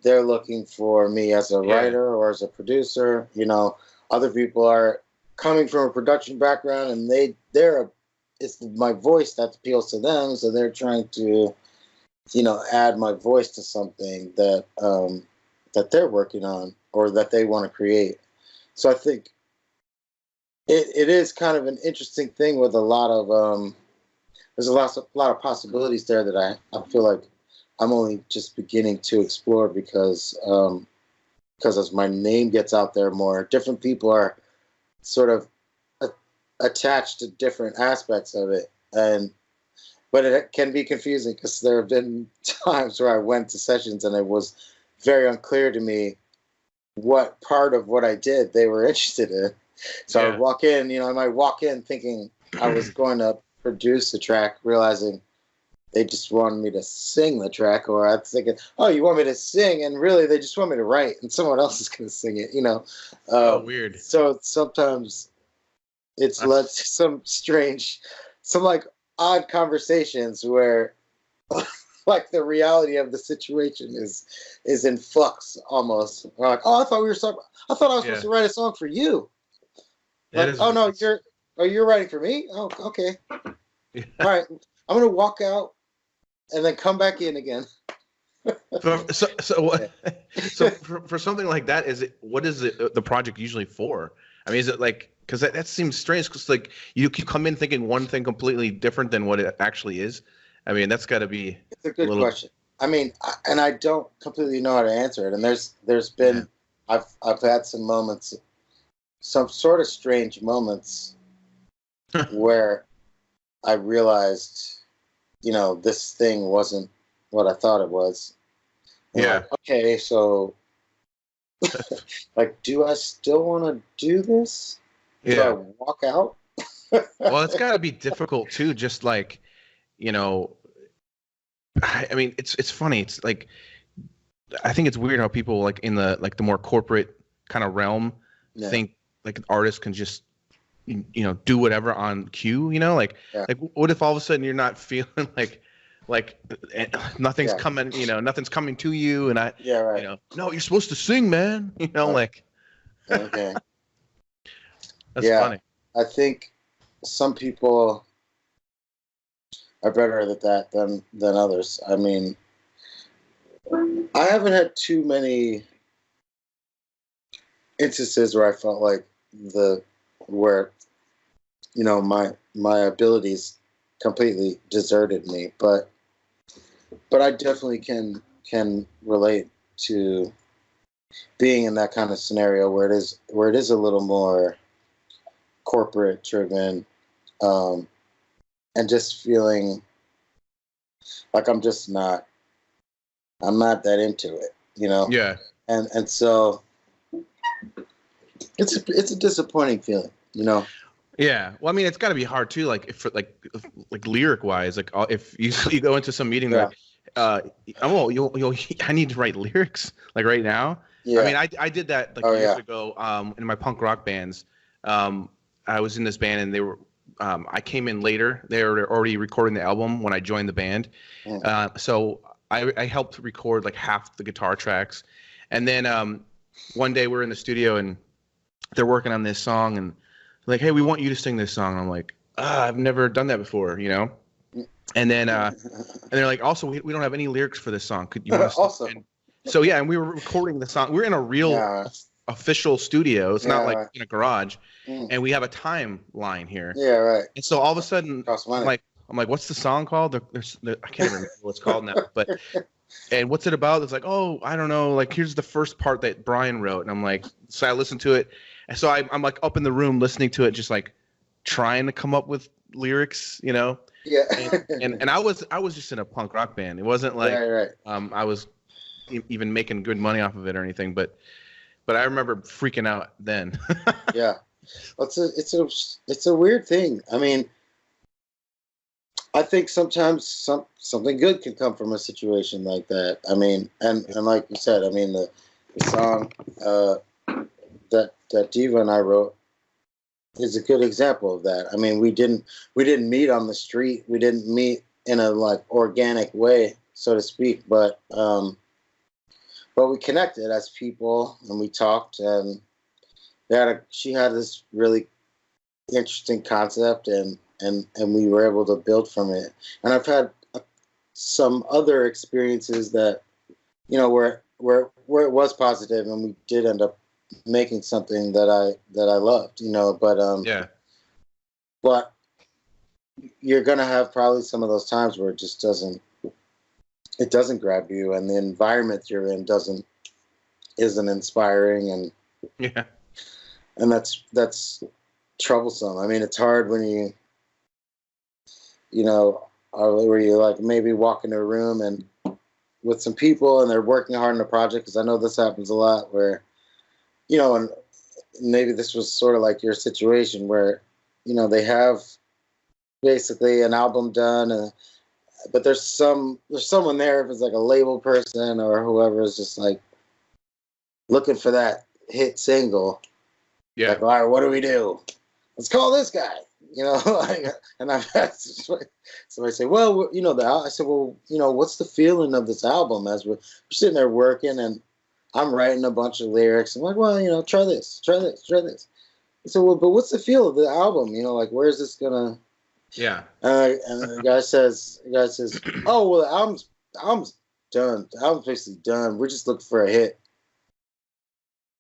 they're looking for me as a writer or as a producer. Other people are coming from a production background, and it's my voice that appeals to them. So they're trying to, add my voice to something that that they're working on or that they want to create. So I think it is kind of an interesting thing with a lot of there's a lot of possibilities there that I feel like I'm only just beginning to explore, because as my name gets out there more, different people are sort of attached to different aspects of it, but it can be confusing, because there have been times where I went to sessions and it was very unclear to me what part of what I did they were interested in. So I would walk in, I might walk in thinking I was going to produce the track, realizing they just wanted me to sing the track, or I'm thinking, oh, you want me to sing, and really they just want me to write, and someone else is going to sing it, Weird. So sometimes it's led to some like odd conversations where like the reality of the situation is in flux almost. We're like, oh, I thought I was supposed to write a song for you. Like, oh no, you're writing for me? Oh, okay. Yeah. All right. I'm gonna walk out and then come back in again. So for something like that, what is the project usually for? I mean, is it like, because that seems strange, because like you come in thinking one thing completely different than what it actually is. I mean, that's got to be. It's a good question. I mean, and I don't completely know how to answer it. And there's been I've had some moments, some sort of strange moments where I realized, this thing wasn't what I thought it was. And like, okay, so like, do I still want to do this? Do I walk out? Well, it's got to be difficult too. Just like, I mean, it's funny. It's like, I think it's weird how people like in the more corporate kind of realm think like an artist can just do whatever on cue. Like what if all of a sudden you're not feeling like nothing's coming, nothing's coming to you, and no, you're supposed to sing, man. Like. Okay. That's funny. I think some people are better at that than others. I mean, I haven't had too many instances where I felt like my abilities completely deserted me, but I definitely can relate to being in that kind of scenario where it is a little more corporate driven, and just feeling like I'm not that into it, Yeah. And so it's a disappointing feeling, Yeah. Well, I mean, it's got to be hard too. Like if lyric wise, like if you go into some meeting, like, I need to write lyrics like right now. Yeah. I mean, I did that years ago in my punk rock bands. I was in this band, and they were I came in later. They were already recording the album when I joined the band. So I helped record like half the guitar tracks. And then one day we're in the studio and they're working on this song, and like, hey, we want you to sing this song. And I'm like, I've never done that before, And then and they're like, also, we don't have any lyrics for this song. Could you want to also? So yeah, and we were recording the song. We're in a real official studio. It's not like in a garage, and we have a timeline here. Yeah, right. And so all of a sudden, I'm like, what's the song called? I can't remember what it's called now. But and what's it about? It's like, oh, I don't know. Like, here's the first part that Brian wrote, and I'm like, so I listened to it, And so I'm like up in the room listening to it, just like trying to come up with lyrics, you know. Yeah. and I was just in a punk rock band. It wasn't like right. I was even making good money off of it or anything, but I remember freaking out then. Yeah. Well, it's a weird thing. I mean, I think sometimes something good can come from a situation like that. I mean, and like you said, I mean the song that Diva and I wrote is a good example of that. I mean, we didn't meet on the street. We didn't meet in a like organic way, so to speak, but we connected as people and we talked, and she had this really interesting concept, and we were able to build from it. And I've had some other experiences that, you know, where it was positive, and we did end up making something that I loved, you know. But yeah. But you're gonna have probably some of those times where it just doesn't grab you, and the environment you're in isn't inspiring, and yeah, and that's troublesome. I mean, it's hard when you know, where you like maybe walk into a room and with some people and they're working hard on a project, because I know this happens a lot where, you know, and maybe this was sort of like your situation where, you know, they have basically an album done, but there's someone there, if it's like a label person or whoever, is just like looking for that hit single. Yeah. Like, all right, what do we do? Let's call this guy. You know, like, and I've had somebody say, well, you know, I said, well, you know, what's the feeling of this album? As we're sitting there working and I'm writing a bunch of lyrics. I'm like, well, you know, try this. I said, well, but what's the feel of the album? You know, like, where's this gonna? Yeah. And the guy says, oh, well, the album's done. The album's basically done. We're just looking for a hit.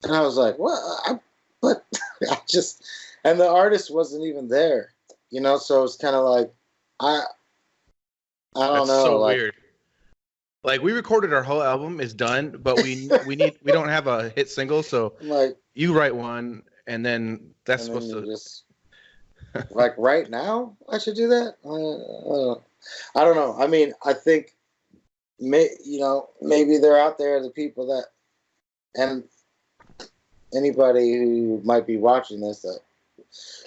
And I was like, what? And the artist wasn't even there, you know. So it's kind of like, I don't know. That's so like, weird. Like, we recorded our whole album, is done, but we don't have a hit single, so like, you write one, and then that's supposed to just like right now I should do that. I don't know. I mean, I think you know, maybe they're out there, the people that, and anybody who might be watching this that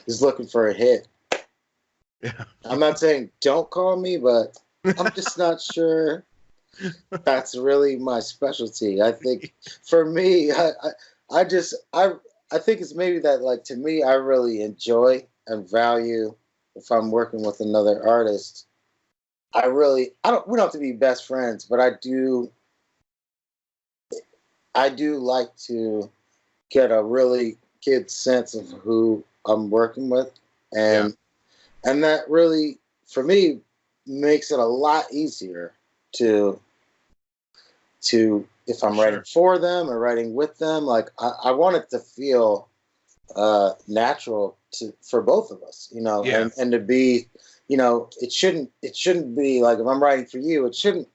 is looking for a hit. Yeah. I'm not saying don't call me, but I'm just not sure that's really my specialty. I think for me, I think it's maybe that, like, to me, I really enjoy and value, if I'm working with another artist, we don't have to be best friends, but I do like to get a really good sense of who I'm working with, and that really, for me, makes it a lot easier to if I'm writing for them or writing with them. Like, I want it to feel natural for both of us, you know, and to be, you know, it shouldn't be like, if I'm writing for you, it shouldn't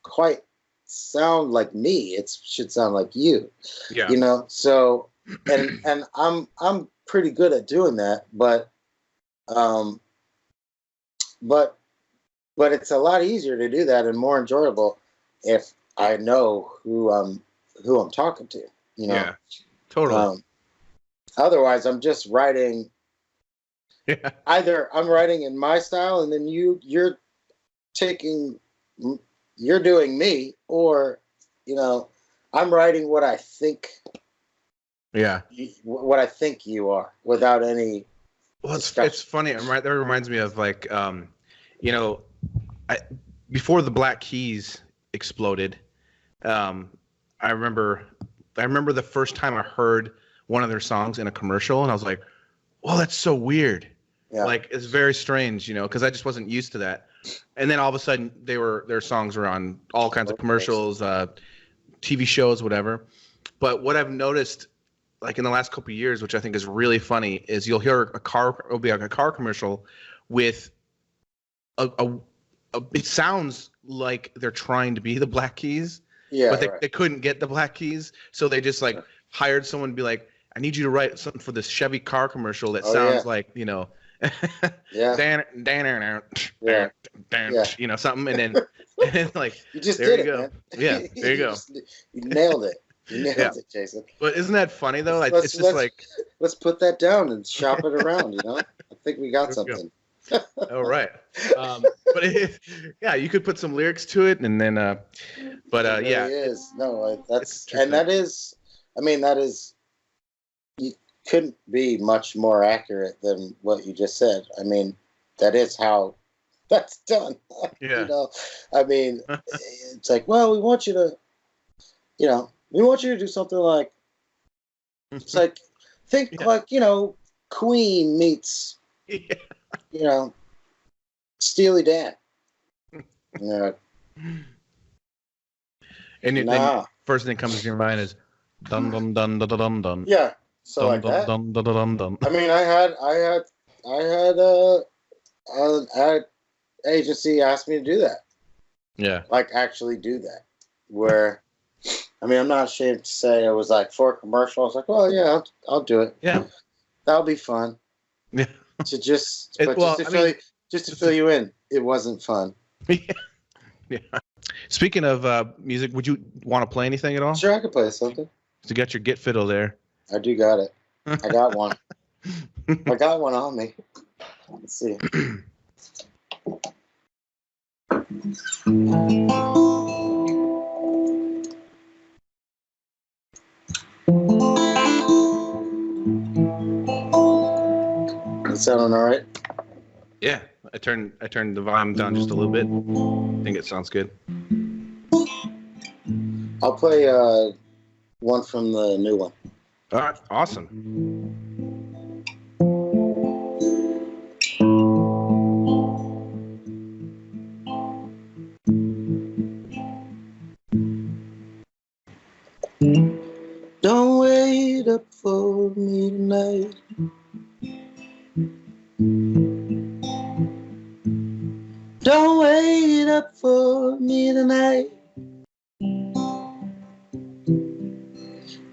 quite sound like me. It should sound like you, you know. So and I'm pretty good at doing that, but it's a lot easier to do that and more enjoyable if I know who I'm talking to, you know. Yeah, totally. Otherwise, I'm just writing. Yeah. Either I'm writing in my style, and then you're doing me, or, you know, I'm writing what I think. Yeah. What I think you are, without any. Well, it's funny. That reminds me of, like, you know, before the Black Keys exploded, I remember the first time I heard one of their songs in a commercial, and I was like, "Well, that's so weird." Yeah. Like, it's very strange, you know, because I just wasn't used to that. And then all of a sudden, their songs were on all kinds of commercials, TV shows, whatever. But what I've noticed, like, in the last couple of years, which I think is really funny, is you'll hear it'll be like a car commercial with it sounds like they're trying to be the Black Keys, but they couldn't get the Black Keys, so they just hired someone to be like, I need you to write something for this Chevy car commercial that Oh, sounds yeah. like, you know, Yeah. Yeah. Yeah. you know, something, and then like, You just there did you it, go. man. Yeah, there you go. You nailed it. You nailed Yeah. it, Jason. But isn't that funny though? Like, Let's it's just like, let's put that down and shop it around. You know, I think we got there we go. something. All right. But yeah, you could put some lyrics to it, and then, but It really yeah, is. No, that's it's and that is. I mean, that is. You couldn't be much more accurate than what you just said. I mean, that is how that's done. Yeah. You know, I mean, it's like, well, we want you to, you know, we want you to do something like. It's like, think Yeah. like, you know, Queen meets, Yeah. you know, Steely Dan. Yeah. And then Nah. first thing that comes to your mind is dun dun dun dun dun dun. Yeah. So dun, like dun, that. dun, dun, dun, dun. I mean, I had an ad agency ask me to do that. Yeah. Like actually do that. Where, I mean, I'm not ashamed to say it was like for a commercial. I was like, well, yeah, I'll do it. Yeah. That'll be fun. Yeah. To just, It- but well, just to fill you in, it wasn't fun. Yeah. Speaking of music, would you want to play anything at all? Sure, I could play something. You got your Git fiddle there. I do got it. I got one. I got one on me. Let's see. That sounding all right? Yeah. I turned the volume down just a little bit. I think it sounds good. I'll play one from the new one. All right. Awesome. Don't wait up for me tonight. Don't wait up for me tonight.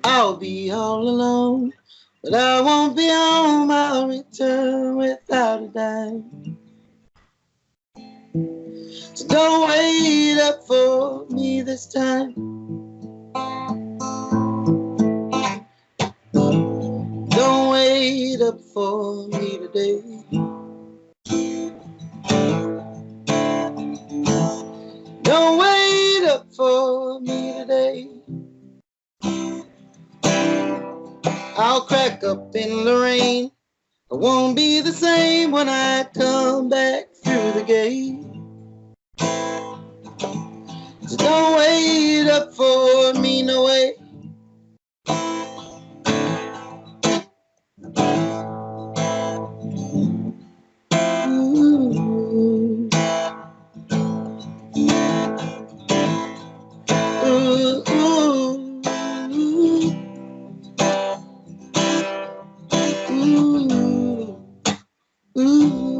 I'll be all alone, but I won't be home. I'll return without a dime. So don't wait up for me this time. Don't wait up for me today. Don't wait up for me today. I'll crack up in the rain. I won't be the same when I come back through the gate. So don't wait up for me, no way. Ooh. Ooh, ooh, ooh, ooh.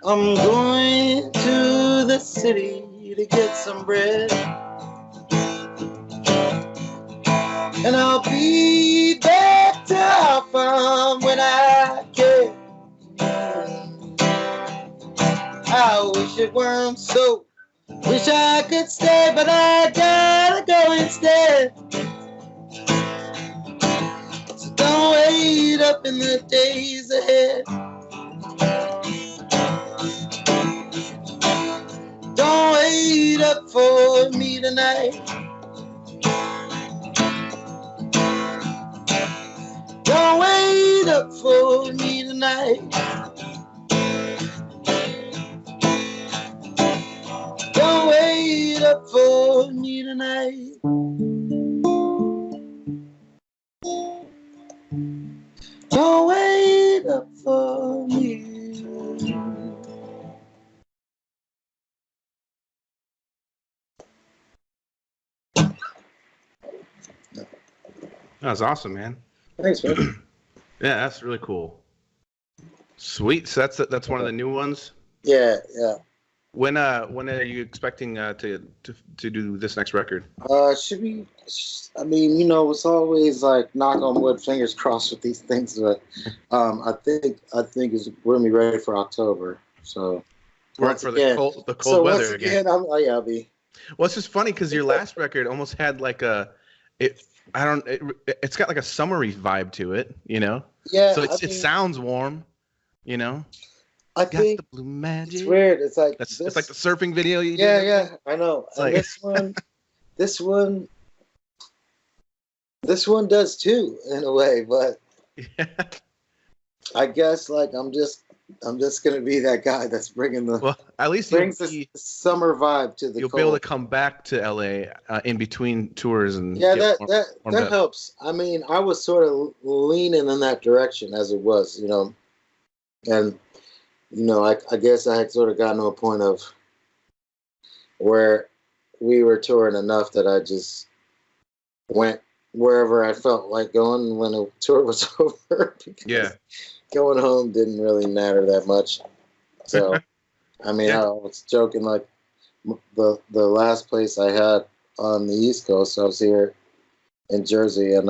I'm going to the city to get some bread, and I'll be back to our farm when I can. I wish it weren't so. Wish I could stay, but I gotta go instead. So don't wait up in the days ahead. Don't wait up for me tonight. Don't wait up for me tonight. Don't wait up for me tonight. Don't wait up for me. That was awesome, man. Thanks, man. Yeah, that's really cool. Sweet. So that's one of the new ones. Yeah. When are you expecting to do this next record? Should be. I mean, it's always like knock on wood, fingers crossed with these things, but I think we're gonna be ready for October. So Right for the cold weather again. I'll be. Well, it's just funny because your last record almost had like it's got like a summery vibe to it, Yeah. So it sounds warm, I think the blue magic. It's weird. It's like it's like the surfing video you did. Yeah, I know. And like... this one does too in a way, but I guess like I'm just gonna be that guy that's bringing the at least brings the summer vibe to the. You'll be able to come back to LA in between tours and that helps. I mean, I was sort of leaning in that direction as it was, and I guess I had sort of gotten to a point of where we were touring enough that I just went wherever I felt like going when the tour was over. Because going home didn't really matter that much. So, I mean, I was joking, like the last place I had on the East Coast, I was here in Jersey, and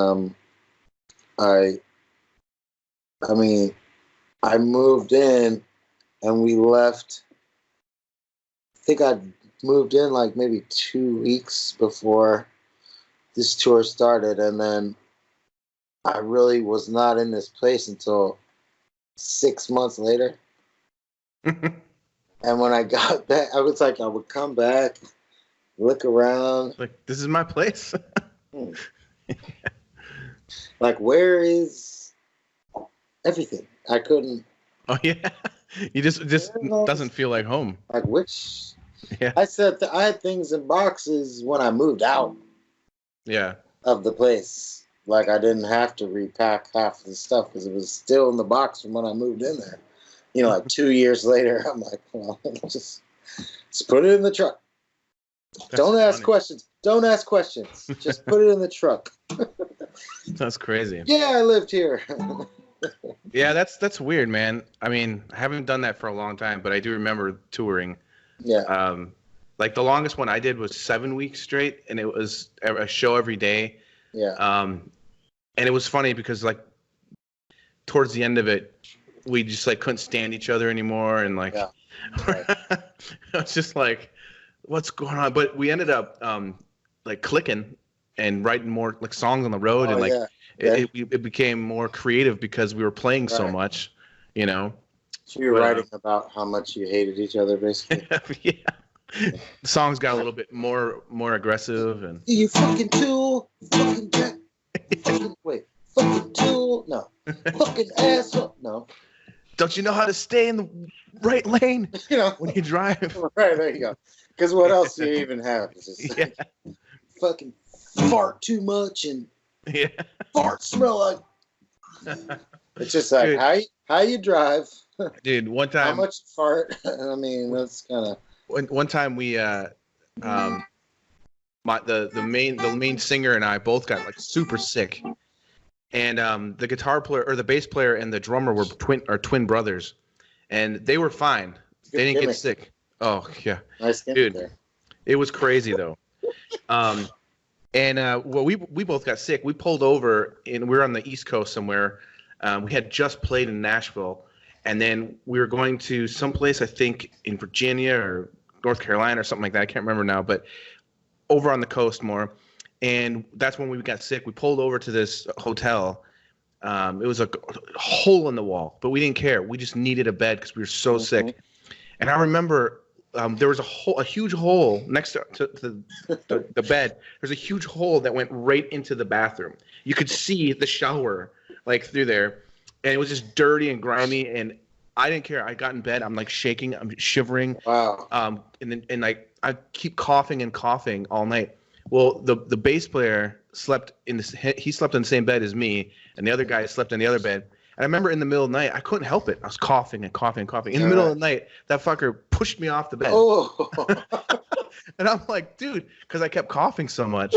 I moved in and we left. I think I moved in like maybe 2 weeks before this tour started, and then I really was not in this place until 6 months later. And when I got back, I was like, I would come back, look around. Like, this is my place. Like, where is everything? I couldn't. Oh, yeah. You just doesn't feel like home. Like, which? Yeah. I said I had things in boxes when I moved out. Yeah. Of the place. Like, I didn't have to repack half of the stuff because it was still in the box from when I moved in there. Like 2 years later, I'm like, well, just put it in the truck. Don't ask questions. Don't ask questions. Just put it in the truck. That's crazy. Yeah, I lived here. Yeah, that's weird, man. I mean, I haven't done that for a long time, but I do remember touring. Yeah. Like the longest one I did was 7 weeks straight, and it was a show every day. Yeah. And it was funny because like towards the end of it, we just like couldn't stand each other anymore, and like it's just like, what's going on? But we ended up like clicking and writing more like songs on the road, and like it became more creative because we were playing so much, So you were writing about how much you hated each other, basically. Yeah. The songs got a little bit more aggressive, and you fucking tool, fucking jack, fucking tool, no, fucking asshole, no. Don't you know how to stay in the right lane when you drive? Right, there you go. Because what else do you even have? It's just like, fucking fart too much and fart smell like. It's just like, dude, how you drive. Dude, one time. How much fart? I mean, that's kind of. One time we, the main singer and I both got like super sick. And the guitar player or the bass player and the drummer were twin brothers, and they were fine. They didn't get sick. Oh yeah, nice dude. There. It was crazy though. We both got sick. We pulled over and we were on the East Coast somewhere. We had just played in Nashville, and then we were going to someplace I think in Virginia or North Carolina or something like that. I can't remember now, but over on the coast more. And that's when we got sick. We pulled over to this hotel. It was a hole in the wall, but we didn't care. We just needed a bed because we were so sick. And I remember there was a huge hole next to the bed. There's a huge hole that went right into the bathroom. You could see the shower like through there, and it was just dirty and grimy. And I didn't care. I got in bed. I'm like shaking. I'm shivering. Wow. And like I keep coughing and coughing all night. Well, the bass player slept in the same bed as me, and the other guy slept in the other bed. And I remember in the middle of the night, I couldn't help it. I was coughing and coughing and coughing. In the middle of the night, that fucker pushed me off the bed. Oh. And I'm like, dude, because I kept coughing so much.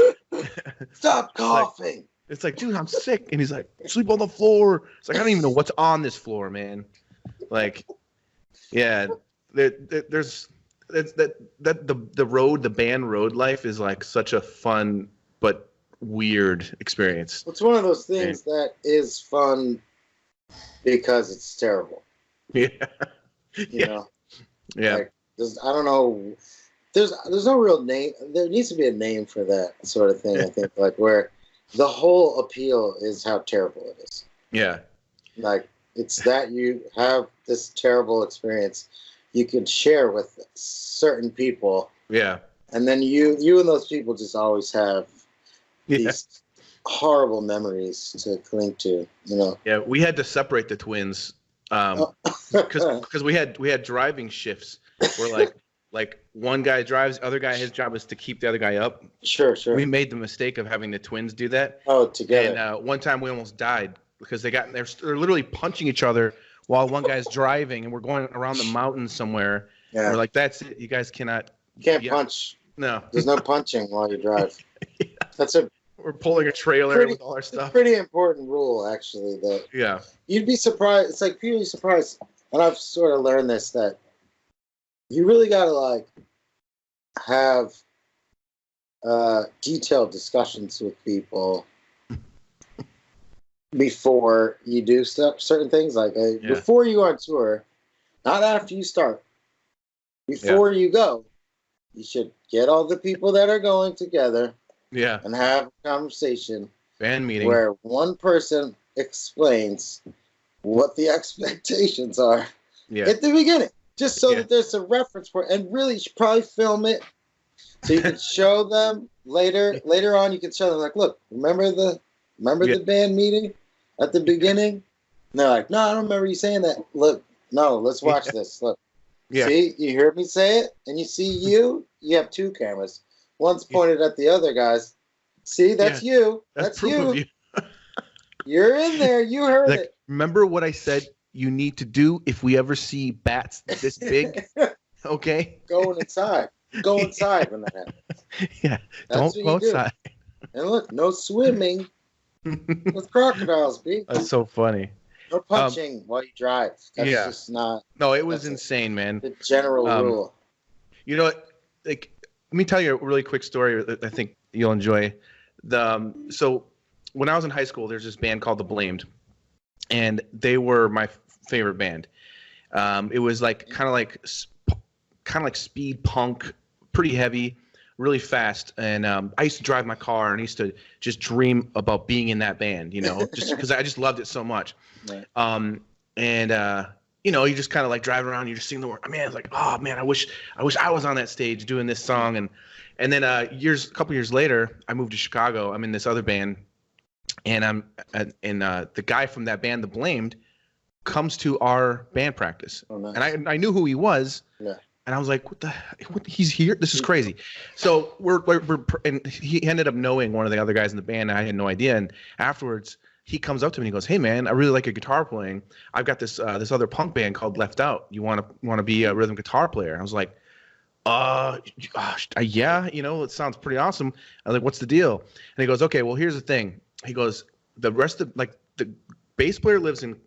Stop coughing. It's like, dude, I'm sick. And he's like, sleep on the floor. It's like, I don't even know what's on this floor, man. Like, yeah, there's the band road life is like such a fun but weird experience. It's one of those things that is fun because it's terrible. Yeah. You know? Yeah. Like, I don't know. There's no real name. There needs to be a name for that sort of thing, I think, like where the whole appeal is how terrible it is. Yeah. Like, it's that you have this terrible experience you could share with certain people. Yeah. And then you and those people just always have these horrible memories to cling to, you know. Yeah, we had to separate the twins because we had driving shifts where like one guy drives, other guy, his job is to keep the other guy up. Sure. We made the mistake of having the twins do that. Oh, together. And one time we almost died because they're literally punching each other while one guy's driving, and we're going around the mountains somewhere. Yeah. And we're like, that's it. You guys cannot. You can't punch. No. There's no punching while you drive. Yeah. We're pulling a trailer with all our stuff. It's a pretty important rule, actually. That you'd be surprised. It's like really surprised, and I've sort of learned this, that you really got to like have detailed discussions with people before you do certain things. Like before you go on tour, not after you start. Before you go, you should get all the people that are going together. Yeah. And have a conversation. Band meeting. Where one person explains what the expectations are at the beginning. Just so that there's a reference point. And really, you should probably film it. So you can show them later. Later on, you can show them, like, look, remember the band meeting at the beginning? And they're like, no, I don't remember you saying that. Look, no, let's watch this. Look. Yeah. See, you heard me say it? And you see you have two cameras. One's pointed at the other guys. See, that's you. That's you. You're in there. You heard it. Remember what I said you need to do if we ever see bats this big? Okay? Go inside. Go inside when that happens. Yeah. Don't go outside. And look, no swimming with crocodiles, B. That's so funny. No punching while you drive. That's just not. No, it was insane, man. The general rule. You know, like, let me tell you a really quick story that I think you'll enjoy. So when I was in high school, there's this band called The Blamed, and they were my favorite band. It was like kind of like speed punk, pretty heavy, really fast. And I used to drive my car and I used to just dream about being in that band, you know, just because I just loved it so much. Right. You know, you just kind of like driving around, you just sing the word. I mean, it's like, oh man, I wish I was on that stage doing this song. And then a couple years later, I moved to Chicago. I'm in this other band, and the guy from that band, The Blamed, comes to our band practice. Oh, nice. And I knew who he was. Yeah. And I was like, what he's here? This is crazy. So and he ended up knowing one of the other guys in the band, and I had no idea. And afterwards, he comes up to me and he goes, "Hey man, I really like your guitar playing. I've got this other punk band called Left Out. You want to be a rhythm guitar player?" I was like, yeah, you know, it sounds pretty awesome. I was like, "What's the deal?" And he goes, "Okay, well here's the thing." He goes, "The rest of the bass player lives in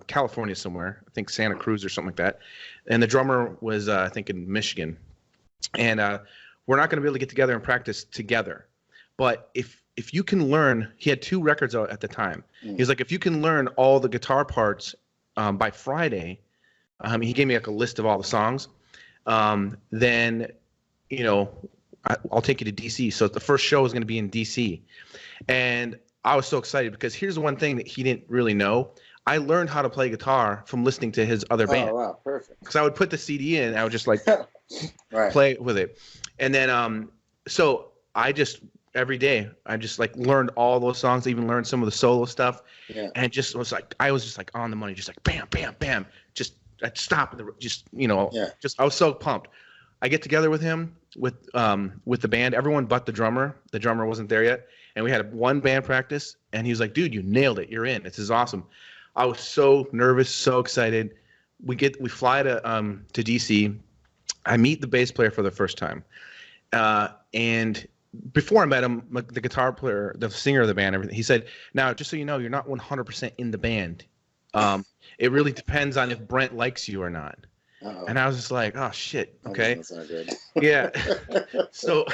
California somewhere, I think Santa Cruz or something like that, and the drummer was I think in Michigan, and we're not going to be able to get together and practice together, but if you can learn," he had 2 records out at the time. He's like, "If you can learn all the guitar parts by Friday," he gave me like a list of all the songs, then, you know, I'll take you to DC. So the first show is going to be in DC. And I was so excited because here's the one thing that he didn't really know. I learned how to play guitar from listening to his other band. Oh, wow, perfect. Because I would put the CD in and I would just like play with it. And then, so I just, every day, I just like learned all those songs, even learned some of the solo stuff. Yeah. And just was like, I was just like on the money, just like bam, bam, bam. Just, I'd stop, just, you know, just, I was so pumped. I get together with him, with the band, everyone but the drummer. The drummer wasn't there yet. And we had one band practice and he was like, "Dude, you nailed it. You're in. This is awesome." I was so nervous, so excited. We fly to DC. I meet the bass player for the first time. And before I met him, the guitar player, the singer of the band, everything, he said, "Now, just so you know, you're not 100% in the band. It really depends on if Brent likes you or not. Uh-oh. And I was just like, oh shit, okay, That's not good. yeah. So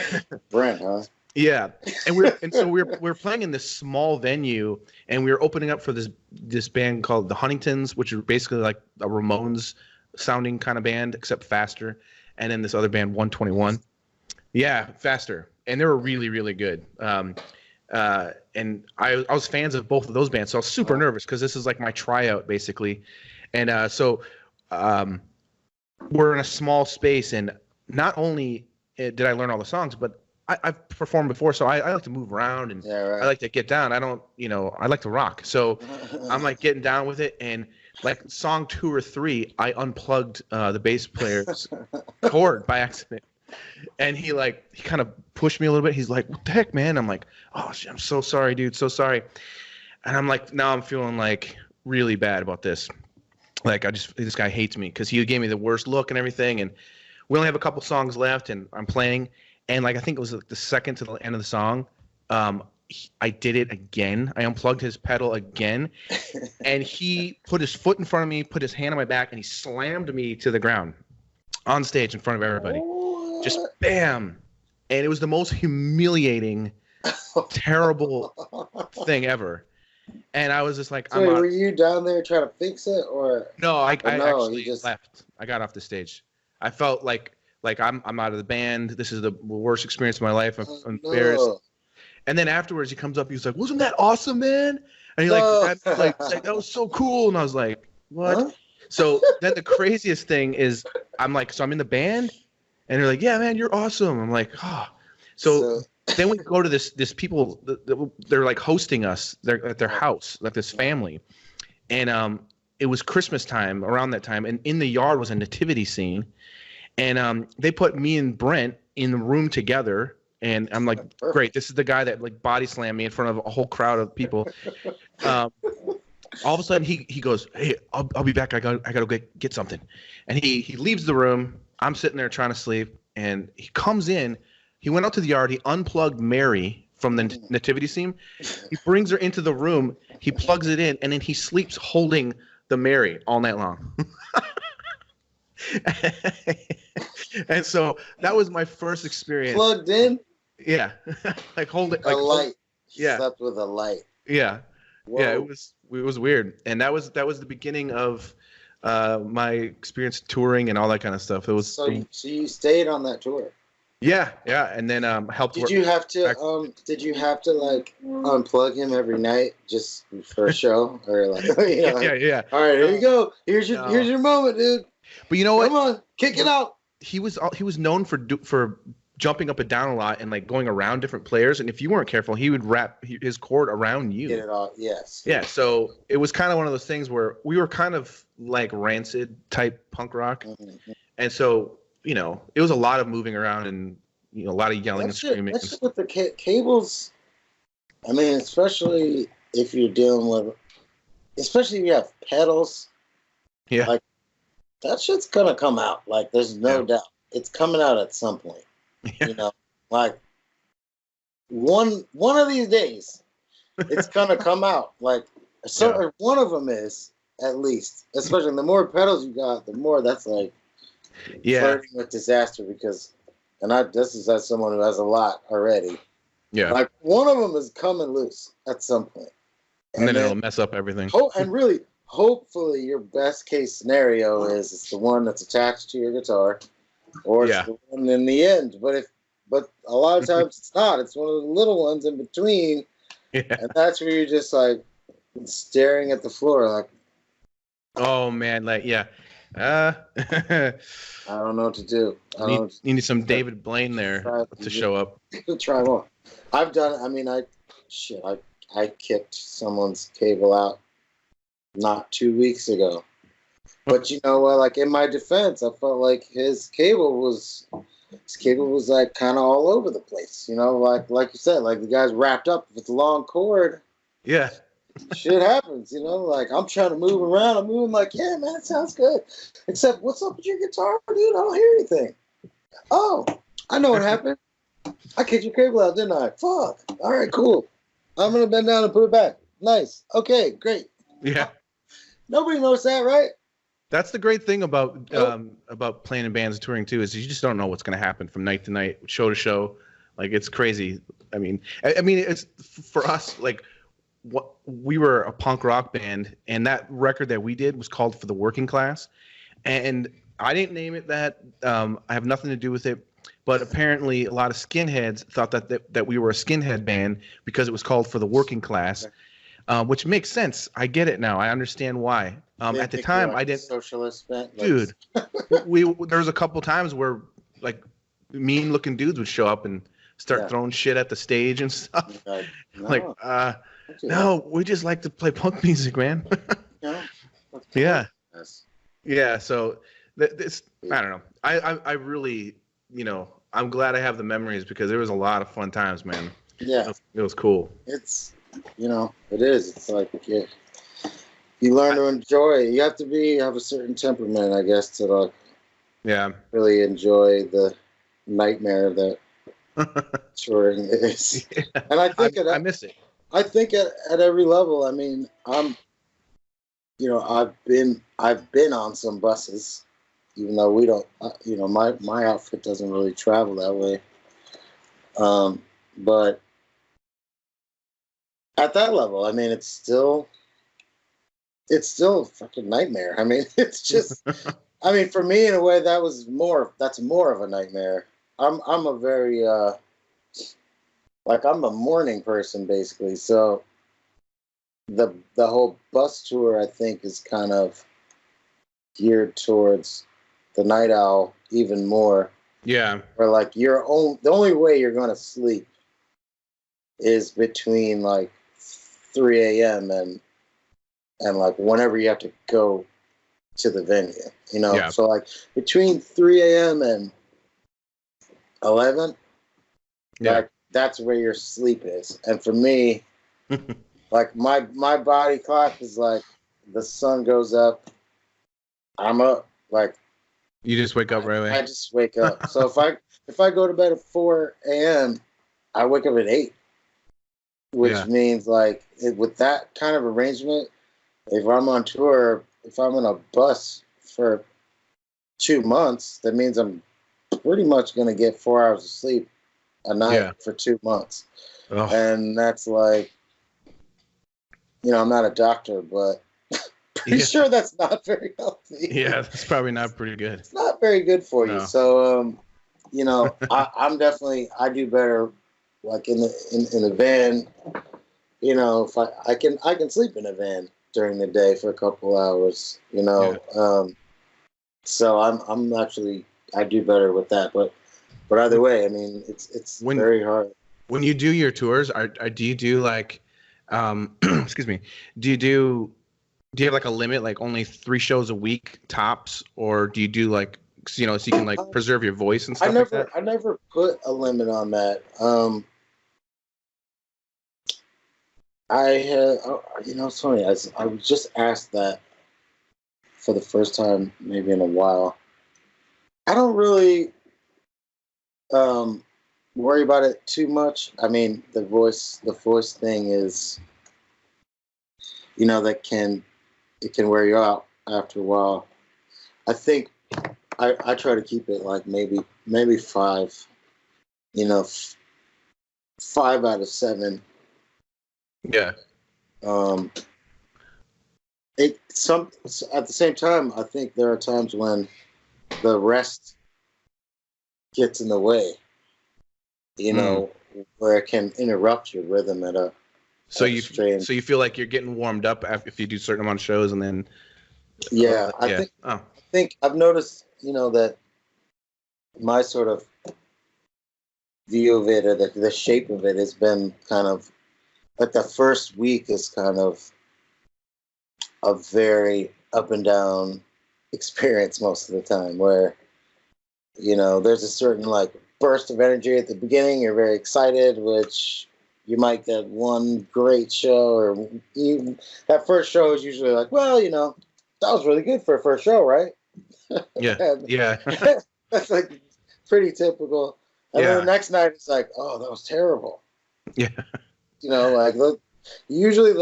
Brent, huh? yeah, and so we're playing in this small venue, and we were opening up for this band called the Huntingtons, which are basically like a Ramones sounding kind of band, except faster. And then this other band, 121. Yeah, faster, and they were really, really good. And I was fans of both of those bands, so I was super nervous because this is like my tryout basically. And so we're in a small space, and not only did I learn all the songs, but I've performed before, so I like to move around, and I like to get down. I don't, I like to rock. So I'm like getting down with it, and like song 2 or 3, I unplugged the bass player's cord by accident. And he kind of pushed me a little bit. He's like, what the heck, man? I'm like, oh, shit, I'm so sorry, dude. So sorry. And I'm like, now I'm feeling like really bad about this. Like, this guy hates me because he gave me the worst look and everything. And we only have a couple songs left, and I'm playing. And like, I think it was like the second to the end of the song. I did it again. I unplugged his pedal again. And he put his foot in front of me, put his hand on my back, and he slammed me to the ground on stage in front of everybody. Just bam. And it was the most humiliating, terrible thing ever. And I was just like, so were you down there trying to fix it, or no? I actually left. I got off the stage. I felt like I'm out of the band. This is the worst experience of my life. I'm embarrassed. No. And then afterwards, he comes up. He's like, "Wasn't that awesome, man?" And he like that was so cool. And I was like, "What?" Huh? So then the craziest thing is, I'm like, so I'm in the band, and they're like, "Yeah, man, you're awesome." I'm like, "Oh." So then we go to this people. They're like hosting us. They're at their house, like this family, and it was Christmas time around that time, and in the yard was a nativity scene, and they put me and Brent in the room together. And I'm like, great, this is the guy that like body slammed me in front of a whole crowd of people. All of a sudden he goes, "Hey, I'll be back. I gotta get something." And he leaves the room. I'm sitting there trying to sleep, and he comes in. He went out to the yard. He unplugged Mary from the nativity scene. He brings her into the room. He plugs it in, and then he sleeps holding the Mary all night long. And so that was my first experience. Plugged in? Yeah. Like hold it like a light. Yeah. Slept with a light. Yeah. Whoa. Yeah, it was weird. And that was the beginning of my experience touring and all that kind of stuff. It was so you stayed on that tour. Yeah, and then helped. Did you have to like unplug him every night just for a show, or like yeah. All right, here you go. Here's your moment, dude. But you know what? Come on, kick it out. He was known for jumping up and down a lot and like going around different players, and if you weren't careful, he would wrap his cord around you. Get it all. Yes. Yeah. So it was kind of one of those things where we were kind of like Rancid type punk rock, and so. It was a lot of moving around and a lot of yelling and screaming. That's just with the cables. I mean, especially if you're dealing with, especially if you have pedals. Yeah. Like that shit's gonna come out. Like there's no doubt, it's coming out at some point. Yeah. Like one of these days, it's gonna come out. Like one of them is at least. Especially the more pedals you got, the more that's like. Flirting with disaster this is as someone who has a lot already. Yeah. Like one of them is coming loose at some point. And then it'll mess up everything. And really, hopefully your best case scenario is it's the one that's attached to your guitar or it's the one in the end. But a lot of times it's not. It's one of the little ones in between. Yeah. And that's where you're just like staring at the floor like, oh man, like I don't know what to do. You need some David Blaine there to show up. Try more. I've done. I mean, I kicked someone's cable out not 2 weeks ago. But you know what? Like in my defense, I felt like his cable was like kind of all over the place. Like you said, like the guy's wrapped up with the long cord. Yeah. Shit happens, like I'm trying to move around. I'm moving like, yeah, man, it sounds good. Except, what's up with your guitar, dude? I don't hear anything. Oh, I know what happened. I kicked your cable out, didn't I? Fuck. All right, cool. I'm going to bend down and put it back. Nice. Okay, great. Yeah. Nobody knows that, right? That's the great thing about playing in bands and touring too, is you just don't know what's going to happen from night to night, show to show. Like, it's crazy. I mean, it's for us, like, what we were a punk rock band, and that record that we did was called For the Working Class, and I didn't name it that. I have nothing to do with it, but apparently a lot of skinheads thought that we were a skinhead band because it was called For the Working Class, which makes sense. I get it now. I understand why. At the time, I didn't. Socialist band, dude. There was a couple times where like mean-looking dudes would show up and start throwing shit at the stage and stuff. No, we just like to play punk music, man. Yeah. Yeah. So this, I don't know. I really, I'm glad I have the memories because there was a lot of fun times, man. Yeah. It was cool. It's, it is. It's like you learn to enjoy it. You have to have a certain temperament, I guess, to really enjoy the nightmare that touring is. Yeah. And I think I miss it. I think at every level. I mean, I've been on some buses, even though we don't. My outfit doesn't really travel that way. But at that level, I mean, it's still a fucking nightmare. I mean, it's just. I mean, for me, in a way, that's more of a nightmare. I'm a very I'm a morning person, basically. So the whole bus tour, I think, is kind of geared towards the night owl even more. Yeah. Where the only way you're gonna sleep is between 3 a.m. and whenever you have to go to the venue. Yeah. So between 3 a.m. and 11, that's where your sleep is. And for me, my body clock is the sun goes up, I'm up. You just wake up right away. I just wake up. So if I go to bed at 4 a.m., I wake up at 8, which means with that kind of arrangement, if I'm on tour, if I'm in a bus for 2 months, that means I'm pretty much going to get 4 hours of sleep a night for 2 months. Oh. And that's I'm not a doctor, but pretty sure that's not very healthy. Yeah, that's probably not pretty good. It's not very good for you. So, I'm definitely, I do better in the van. If I can sleep in a van during the day for a couple hours, so I'm actually, I do better with that, but either way, I mean, it's very hard. When you do your tours, do you do excuse me, do you have a limit, only 3 shows a week tops, or do you do so you can preserve your voice and stuff like that? I never put a limit on that. It's funny. I was just asked that for the first time maybe in a while. I don't really worry about it too much. I mean, the voice thing is, it can wear you out after a while. I think I try to keep it maybe 5, 5 out of 7. Yeah. At the same time, I think there are times when the rest gets in the way, where it can interrupt your rhythm at a. So you feel like you're getting warmed up if you do a certain amount of shows, and then. Yeah, I think I've noticed, that my sort of view of it, or the shape of it, has been kind of the first week is kind of a very up and down experience most of the time, where there's a certain burst of energy at the beginning. You're very excited, which you might get one great show, or even that first show is usually that was really good for a first show, right? Yeah. That's pretty typical. And then the next night it's oh, that was terrible. Yeah. Usually you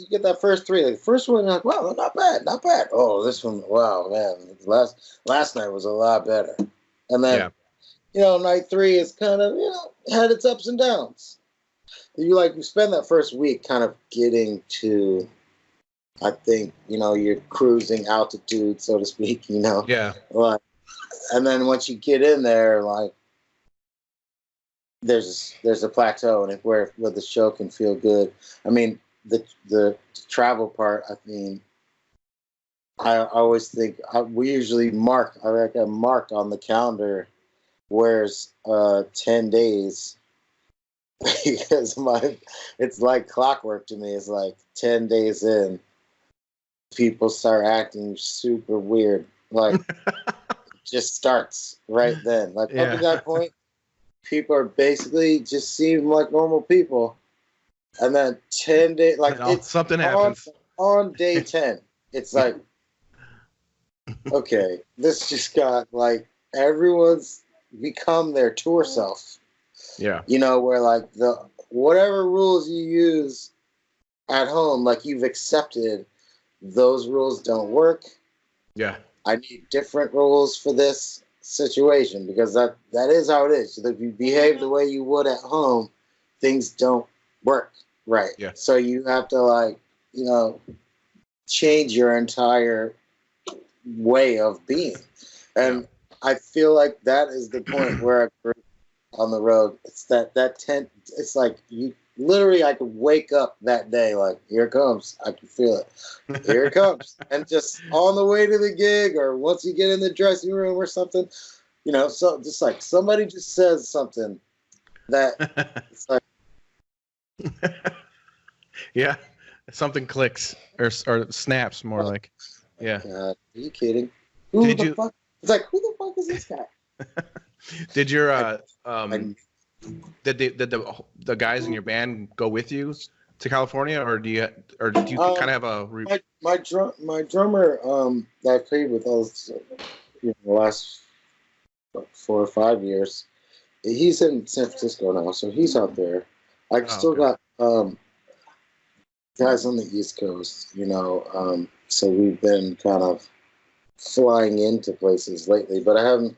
get that first three. Like the first one, you're like, wow, not bad, not bad. Oh, this one, wow, man, last night was a lot better. And then, night three is kind of, had its ups and downs. You spend that first week kind of getting to, I think, your cruising altitude, so to speak, Yeah. Like, and then once you get in there, like, there's a plateau, and where the show can feel good. I mean, the travel part. I mean, I always think we usually mark. I like a mark on the calendar, where's 10 days, because it's like clockwork to me. It's like 10 days in, people start acting super weird. Like, just starts right then. Like up to that point, people are basically just seem like normal people, and then 10 days, like something happens on day 10. It's like, okay, this just got like everyone's become their tour self. Yeah, where like whatever rules you use at home, like you've accepted those rules don't work. Yeah, I need different rules for this situation, because that is how it is. So if you behave the way you would at home, things don't work right. Yeah. So you have to change your entire way of being. And I feel like that is the point where on the road, it's that tent. It's like you literally, I could wake up that day like, here it comes. I can feel it. Here it comes. And just on the way to the gig, or once you get in the dressing room or something, so just like somebody just says something that it's like, yeah, something clicks or snaps more like, yeah. God, are you kidding? Who the fuck? It's like, who the fuck is this guy? Did your did the guys in your band go with you to California, or do you kind of have a my drummer that I played with the last 4 or 5 years, he's in San Francisco now, so he's out there. I still got guys on the East Coast, so we've been kind of flying into places lately, but I haven't.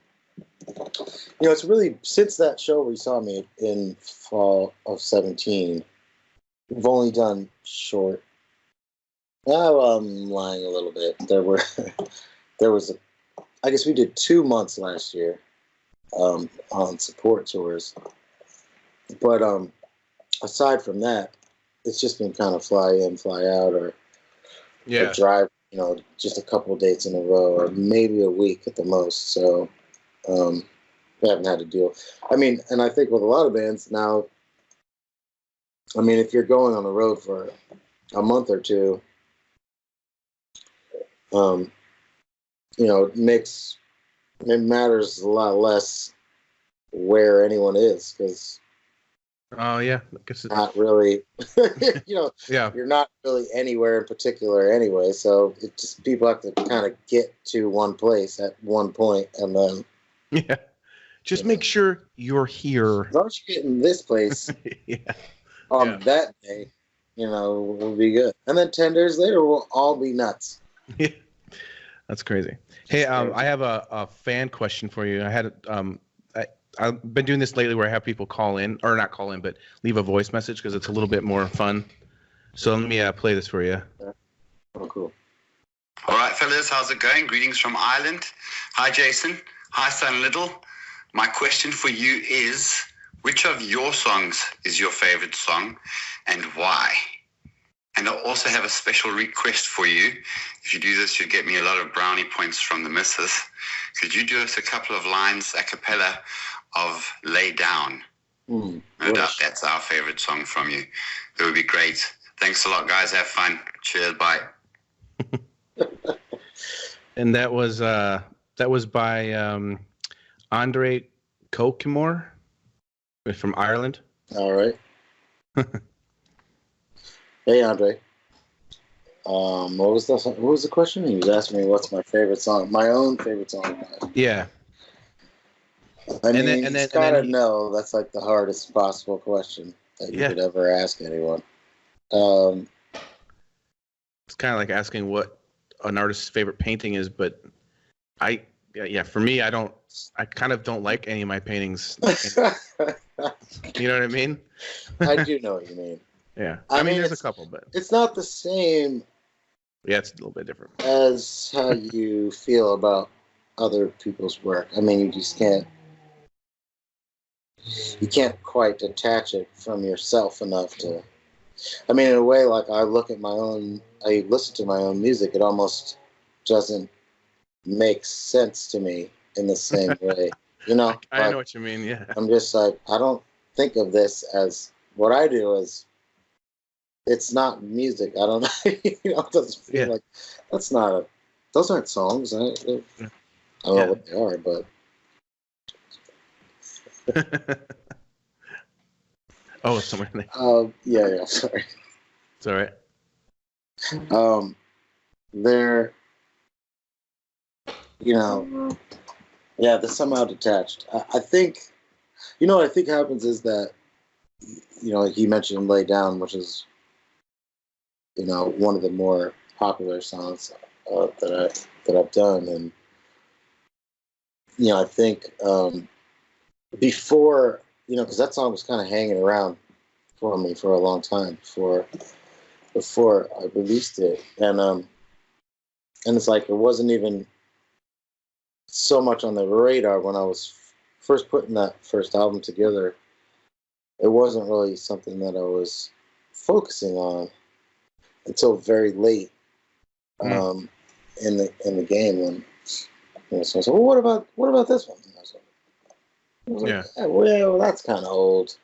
It's really since that show where you saw me in fall of 2017. We've only done short. I'm lying a little bit. I guess we did 2 months last year on support tours. But aside from that, it's just been kind of fly in, fly out, or drive, just a couple of dates in a row, or maybe a week at the most. So we haven't had to deal. I mean, and I think with a lot of bands now, I mean, if you're going on the road for a month or two, it matters a lot less where anyone is, because it's not really, you're not really anywhere in particular anyway. So it just, people have to kind of get to one place at one point, and then just make sure you're here. As long as you get in this place on that day, we'll be good. And then 10 days later, we'll all be nuts. Yeah, that's crazy. Hey, I have a fan question for you. I had I've been doing this lately where I have people call in, or not call in, but leave a voice message because it's a little bit more fun. So let me play this for you. Oh, cool. All right, fellas, how's it going? Greetings from Ireland. Hi, Jason. Hi, Son Little. My question for you is, which of your songs is your favorite song, and why? And I also have a special request for you. If you do this, you'll get me a lot of brownie points from the missus. Could you do us a couple of lines a cappella of Lay Down? No doubt that's our favorite song from you. It would be great. Thanks a lot, guys. Have fun. Cheers. Bye. And that was by Andre Kokimore from Ireland. All right. Hey, Andre. What was the question? He was asking me what's my favorite song. My own favorite song. Yeah. I mean, you gotta know that's like the hardest possible question that you could ever ask anyone. It's kind of like asking what an artist's favorite painting is, but for me, I kind of don't like any of my paintings. You know what I mean? I do know what you mean. Yeah. I mean, there's a couple, but it's not the same. Yeah, it's a little bit different. As how you feel about other people's work. I mean, you just can't quite detach it from yourself enough to. I mean, in a way, like I listen to my own music, it almost doesn't make sense to me in the same way. You know? I know what you mean, yeah. I'm just like, I don't think of this as what I do as it's not music. I don't know. It doesn't feel like those aren't songs. I don't know what they are, but oh, it's somewhere in there. yeah, sorry. It's all right. They're they're somehow detached. I think what I think happens is that he mentioned "Lay Down," which is one of the more popular songs that I've done, and I think before because that song was kind of hanging around for me for a long time before I released it, and it's like it wasn't even so much on the radar when I was first putting that first album together. It wasn't really something that I was focusing on until very late in the game when so I said, well, what about this one? And I was like, well, that's kind of old.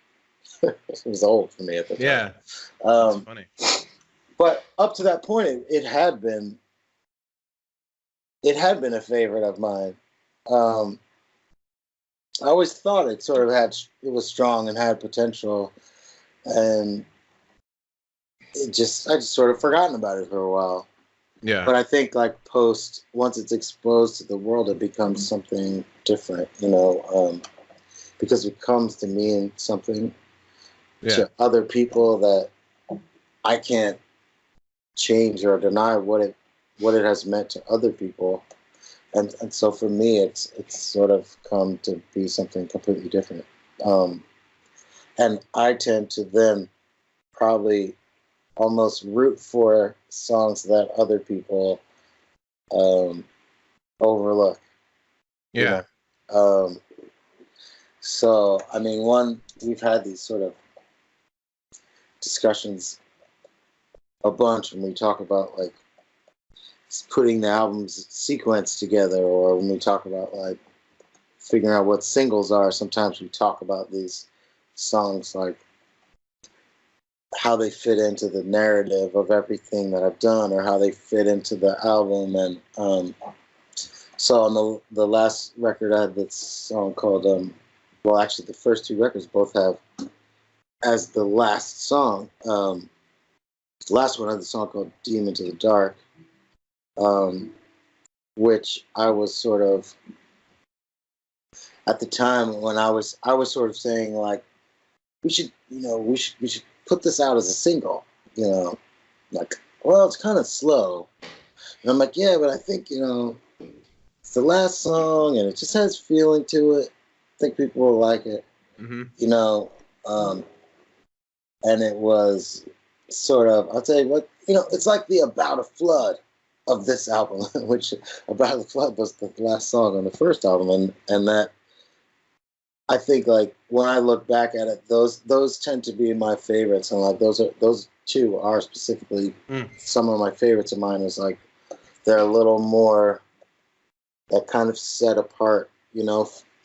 It was old for me at the time. Yeah, that's funny. But up to that point, it had been a favorite of mine. I always thought it sort of was strong and had potential, and I just sort of forgotten about it for a while. Yeah. But I think like once it's exposed to the world, it becomes something different, because it comes to mean something to other people that I can't change or deny what it has meant to other people. And so for me, it's sort of come to be something completely different. And I tend to then probably almost root for songs that other people overlook. Yeah. So, I mean, we've had these sort of discussions a bunch when we talk about like putting the album's sequence together, or when we talk about like figuring out what singles are. Sometimes we talk about these songs like how they fit into the narrative of everything that I've done, or how they fit into the album. And so on the last record, I had this song called actually the first two records both have as the last song. The last one had the song called "Demon to the Dark," which I was sort of at the time when I was sort of saying like we should put this out as a single, like, well, it's kind of slow. And I'm like, yeah, but I think it's the last song and it just has feeling to it. I think people will like it. Mm-hmm. And it was sort of, I'll tell you what, it's like the About a Flood of this album, which About a Flood was the last song on the first album. And that, I think, like, when I look back at it, those tend to be my favorites. And, like, those two are specifically some of my favorites of mine. Is like, they're a little more, that kind of set apart,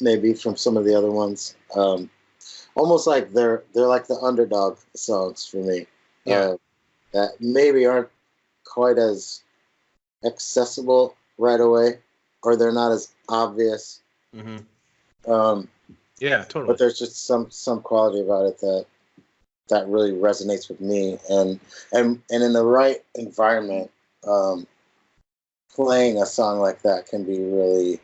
maybe from some of the other ones. Almost like they're like the underdog songs for me. Yeah. That maybe aren't quite as accessible right away, or they're not as obvious. Mm-hmm. Yeah, totally. But there's just some quality about it that really resonates with me, and in the right environment, playing a song like that can be really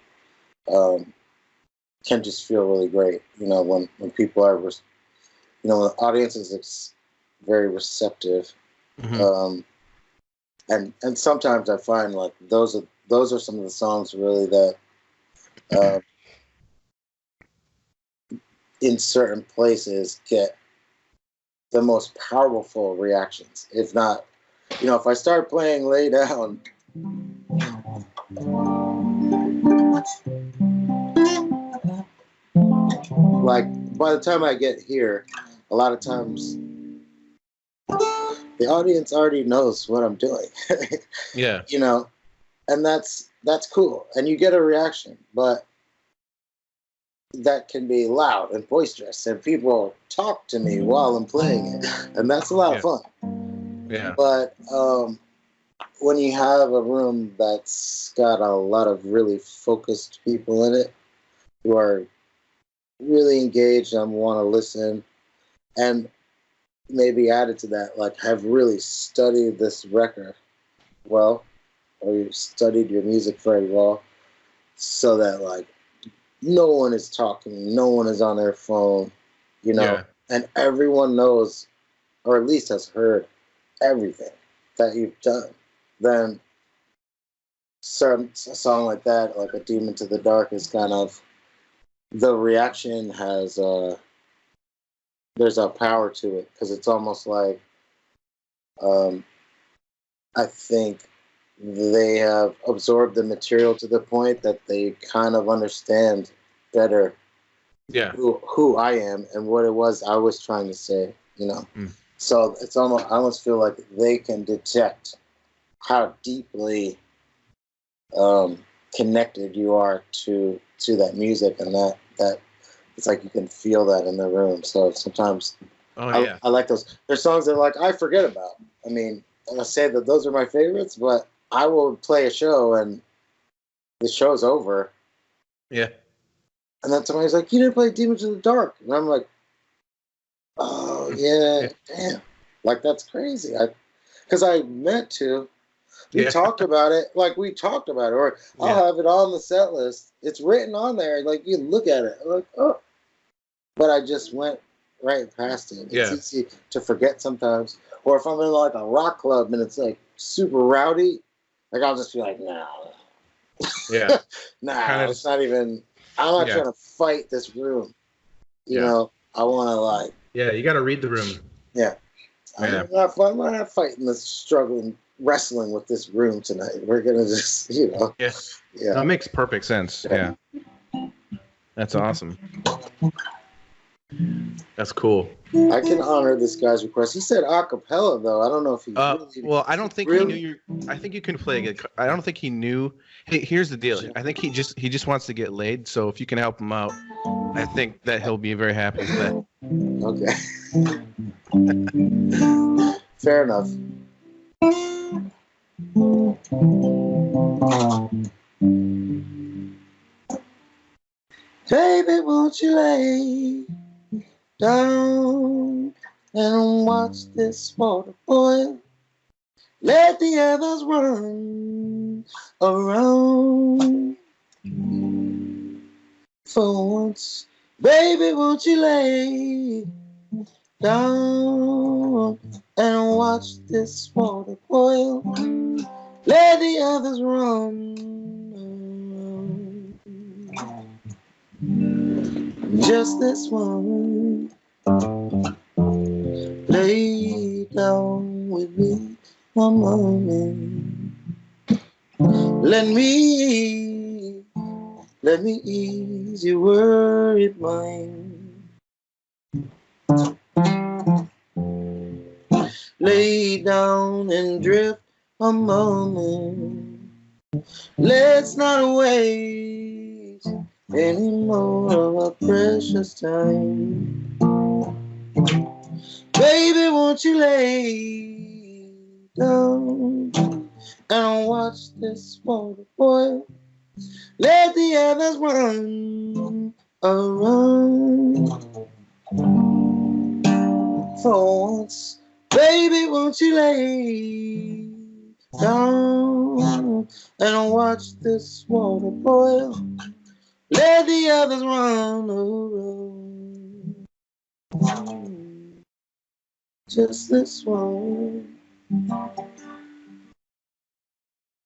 can just feel really great. When people are when the audience is very receptive And sometimes I find like those are some of the songs really that in certain places get the most powerful reactions. If not, if I start playing Lay Down, like by the time I get here, a lot of times the audience already knows what I'm doing. Yeah. And that's cool. And you get a reaction, but that can be loud and boisterous, and people talk to me while I'm playing it, and that's a lot of fun. Yeah. But when you have a room that's got a lot of really focused people in it who are really engaged and want to listen, and maybe added to that, like have really studied this record well, or you've studied your music very well, so that like no one is talking, no one is on their phone, and everyone knows, or at least has heard everything that you've done. Then a song like that, like A Demon to the Dark, is kind of, the reaction has there's a power to it, because it's almost like I think they have absorbed the material to the point that they kind of understand better who I am and what it was I was trying to say, So it's almost, I almost feel like they can detect how deeply connected you are to that music, and that it's like you can feel that in the room. So sometimes I like those. There's songs that like I forget about. I mean, I say that those are my favorites, but I will play a show and the show's over. Yeah. And then somebody's like, "You didn't play Demons in the Dark." And I'm like, "Oh, yeah, damn. Like, that's crazy." Because I meant to. We talked about it. Or I'll have it on the set list. It's written on there. Like, you look at it. I'm like, oh. But I just went right past it. It's easy to forget sometimes. Or if I'm in like a rock club and it's like super rowdy, like I'll just be like, nah. Yeah. It's not even, I'm not trying to fight this room. You know, I want to like. Yeah, you got to read the room. Yeah. I'm not fighting this struggling, wrestling with this room tonight. We're going to just, Yeah. Yeah. That makes perfect sense. Yeah. That's awesome. That's cool. I can honor this guy's request. He said a cappella, though. I don't know if he. Well, I don't think he knew. I think you can play a good. I don't think he knew. Hey, here's the deal. I think he just wants to get laid. So if you can help him out, I think that he'll be very happy with that. Okay. Fair enough. Baby, won't you lay down and watch this water boil? Let the others run around. For once, baby, won't you lay down and watch this water boil? Let the others run around. Just this one. Lay down with me one moment. Let me ease your worried mind. Lay down and drift a moment. Let's not waste any more of our precious time. Baby, won't you lay down and watch this water boil? Let the others run around. For once, baby, won't you lay down and watch this water boil? Let the others run around. Just this one.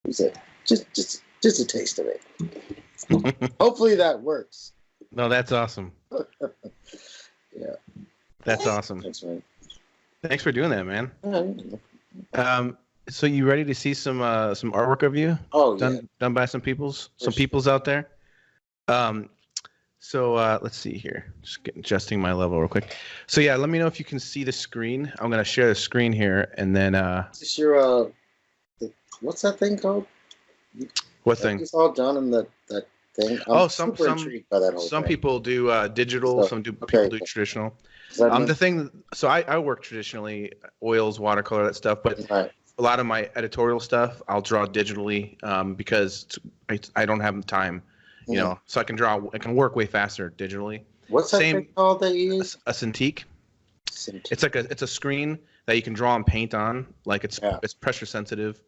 Just a taste of it. Hopefully that works. No, that's awesome. Yeah. That's awesome. Thanks, man. Thanks for doing that, man. So you ready to see some artwork of you? Oh, yeah. Done by some peoples out there. So let's see here. Just adjusting my level real quick. So yeah, let me know if you can see the screen. I'm gonna share the screen here, and then Is this your what's that thing called? What thing? It's all done in that thing. I'm some intrigued by that whole some thing. people do digital. So, People do traditional. The thing. So I work traditionally, oils, watercolor, that stuff. But right. a lot of my editorial stuff, I'll draw digitally because I don't have the time. You know, so I can work way faster digitally. What's that thing called that you use? A Cintiq. It's like it's a screen that you can draw and paint on. Like it's pressure sensitive.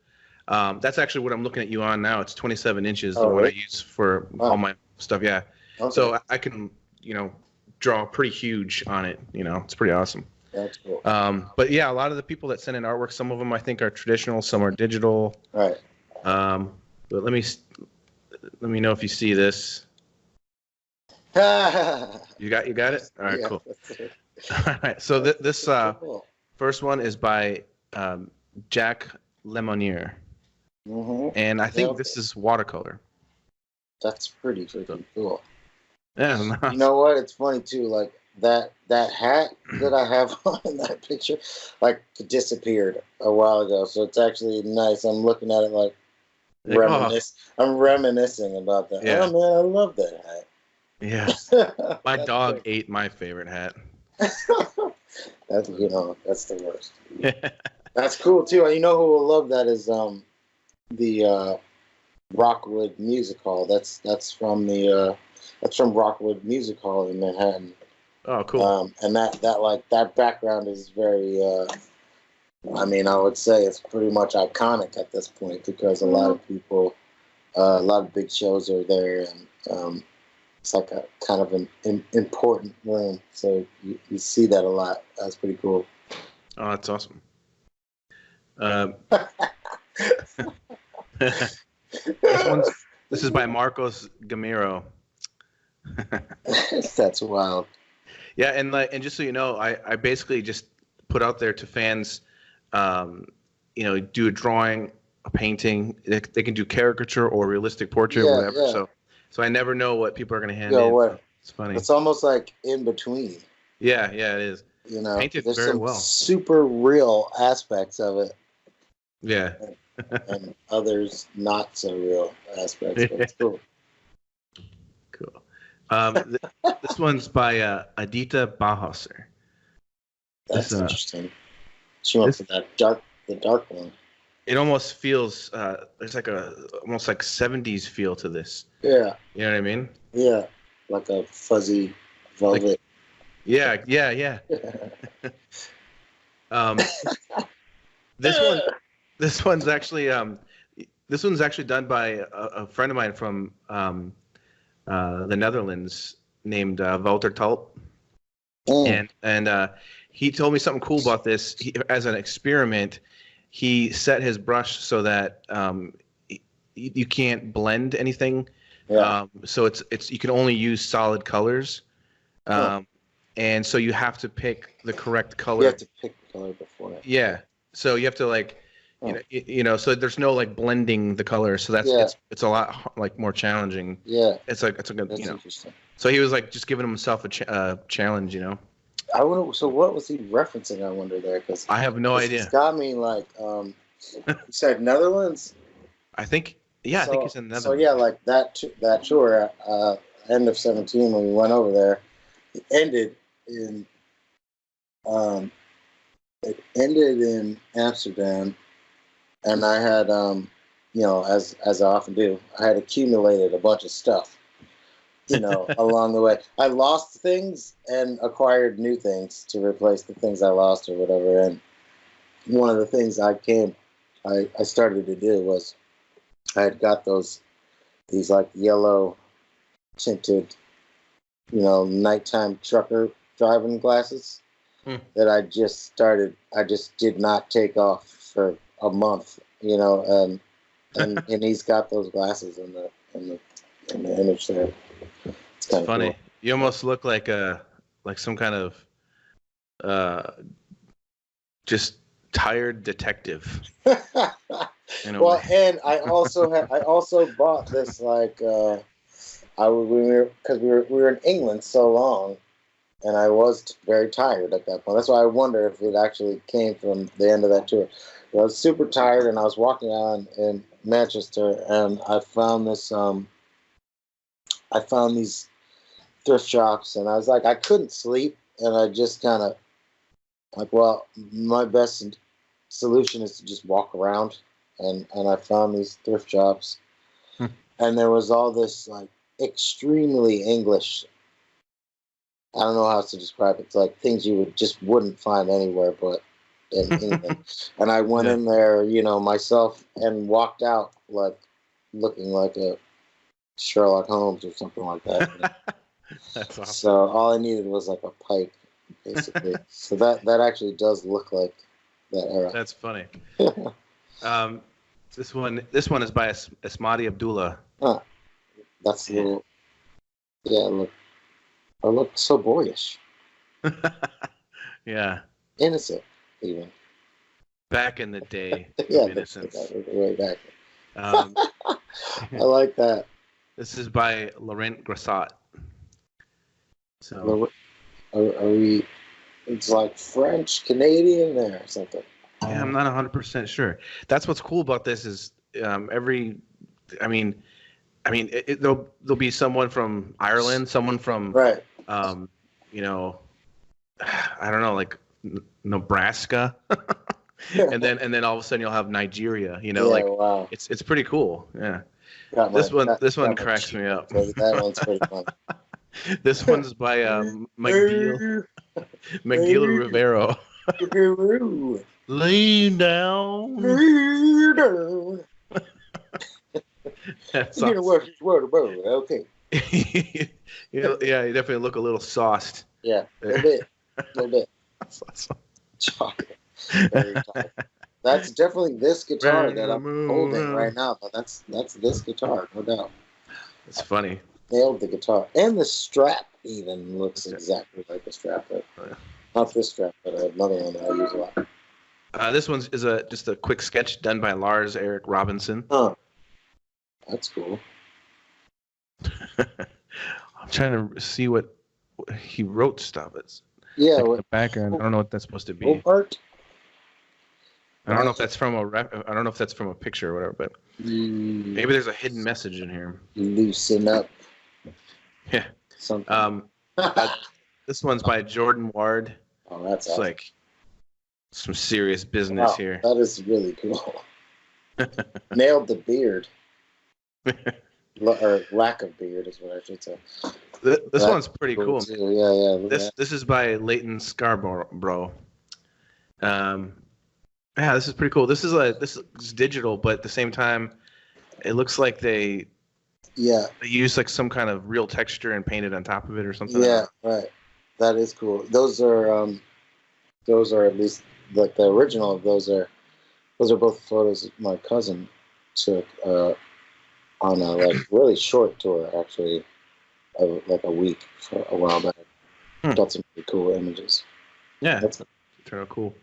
That's actually what I'm looking at you on now. It's 27 inches, the one I use for all my stuff. Yeah. Okay. So I can, draw pretty huge on it. It's pretty awesome. That's cool. But yeah, a lot of the people that send in artwork, some of them I think are traditional, some are digital. Right. But let me know if you see this. You got it? All right, cool. All right. So this first one is by Jack Lemonnier. And I think this is watercolor. That's pretty freaking cool. Yeah. You know what? It's funny too. Like that hat that I have on in that picture, like disappeared a while ago. So it's actually nice. I'm looking at it like I'm reminiscing about that. Yeah. Oh man, I love that hat. Yeah. My dog ate my favorite hat. That's the worst. That's cool too. You know who will love that is the Rockwood Music Hall. That's from Rockwood Music Hall in Manhattan. Oh, cool. And that background is very I would say it's pretty much iconic at this point because a lot of people, a lot of big shows are there, and it's like a kind of an important room. So you see that a lot. That's pretty cool. Oh, that's awesome. This is by Marcos Gamiro. That's wild. Yeah, and just so you know, I basically just put out there to fans, do a drawing, a painting. They can do caricature or realistic portrait, or whatever. Yeah. So I never know what people are going to hand in. What? It's funny. It's almost like in between. Yeah, it is. Painted there's very some well. Super real aspects of it. Yeah. and others not so real aspects. But it's cool. Cool. This one's by Adita Bahauser. That's interesting. She went for the dark one. It almost feels there's like almost like 70s feel to this. Yeah. You know what I mean? Yeah. Like a fuzzy velvet. Yeah. This one's actually done by a friend of mine from the Netherlands named Wouter Tulp. And he told me something cool about this. As an experiment, he set his brush so that you can't blend anything. Yeah. So it's you can only use solid colors. And so you have to pick the correct color. You have to pick the color before it. Yeah. So you have to so there's no like blending the colors. So that's it's a lot like more challenging. Yeah. It's a good, that's interesting. So he was like just giving himself a challenge, I wonder. So what was he referencing? I wonder there because I have no idea. It's got me like you said Netherlands. I think I think he's in Netherlands. So yeah, like that tour end of 2017 when we went over there, it ended in Amsterdam, and I had as I often do, I had accumulated a bunch of stuff. Along the way, I lost things and acquired new things to replace the things I lost or whatever. And one of the things I started to do was I had got these like yellow tinted, nighttime trucker driving glasses that I just did not take off for a month, and he's got those glasses in the image there. It's funny. Cool. You almost look like some kind of just tired detective. Well, and I also bought this because we were in England so long, and I was very tired at that point. That's why I wonder if it actually came from the end of that tour. I was super tired, and I was walking on in Manchester, and I found this. I found these thrift shops, and I was like, I couldn't sleep, and I just kind of like, well, my best solution is to just walk around, and I found these thrift shops, and there was all this like extremely English. I don't know how else to describe it. It's like things you wouldn't find anywhere but in England. And I went in there, myself, and walked out like looking like a Sherlock Holmes or something like that. That's awesome. So all I needed was like a pipe, basically. So that actually does look like that era. That's funny. This one is by Asmadi Abdullah. Huh. That's a little. Yeah, I look so boyish. Yeah. Innocent, even. Back in the day. Yeah, innocence. Way back. I like that. This is by Laurent Grassat. So, are we? It's like French Canadian there or something. Yeah, I'm not 100% sure. That's what's cool about this is there'll be someone from Ireland, someone from right. I don't know, like Nebraska, and then all of a sudden you'll have Nigeria. Wow. It's pretty cool. Yeah. This one cracks me up. That one's pretty fun. This one's by McGill Rivero. Lay down. That's awesome. Okay. Yeah, you definitely look a little sauced. Yeah, a little bit. That's awesome. Chocolate. Very chocolate. That's definitely this guitar that I'm holding right now. But that's this guitar, no doubt. It's funny. Nailed the guitar, and the strap even looks exactly like the strap. Not this strap, but another one that I use a lot. This one's just a quick sketch done by Lars Eric Robinson. Huh. That's cool. I'm trying to see what he wrote stuff. It's like the background. I don't know what that's supposed to be. Art. I don't know if that's from I don't know if that's from a picture or whatever, but maybe there's a hidden message in here. Loosen up. Yeah. Something. This one's by Jordan Ward. Oh, that's awesome. Like some serious business wow, here. That is really cool. Nailed the beard. Or lack of beard is what I should say. This one's pretty cool. Too. Yeah. This is by Leighton Scarborough. Yeah, this is pretty cool. This is digital, but at the same time, it looks like they use like some kind of real texture and painted on top of it or something. Yeah, right. That is cool. Those are at least like the original of those are both photos my cousin took on a like really short tour actually, of like a week for a while back. Got some pretty cool images. Yeah, that's turned out cool.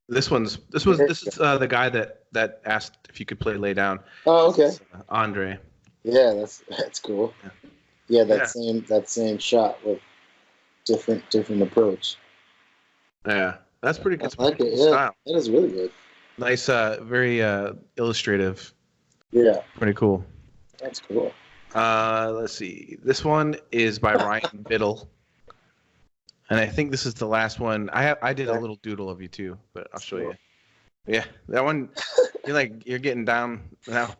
This is the guy that asked if you could play Lay Down. Oh, okay. Andre. Yeah, that's cool. Yeah, that same shot with different approach. Yeah, that's pretty good. I like it. Yeah, style. That is really good. Nice, very illustrative. Yeah. Pretty cool. That's cool. Let's see. This one is by Ryan Biddle. And I think this is the last one. I did a little doodle of you too, but I'll show you. Yeah, that one. You're getting down now.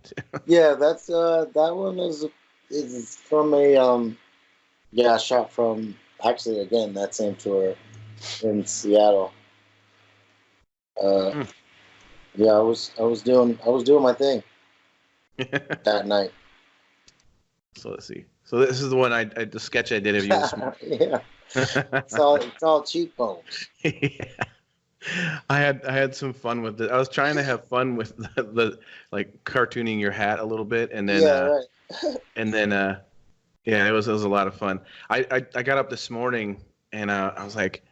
Yeah, that's that one is from a shot from actually again that same tour in Seattle. Yeah, I was doing my thing that night. So let's see. So this is the one the sketch I did of you this morning. Yeah. It's all cheekbones. Yeah. I had some fun with it. I was trying to have fun with the like cartooning your hat a little bit, and then right. and then yeah, it was a lot of fun. I got up this morning and I was like,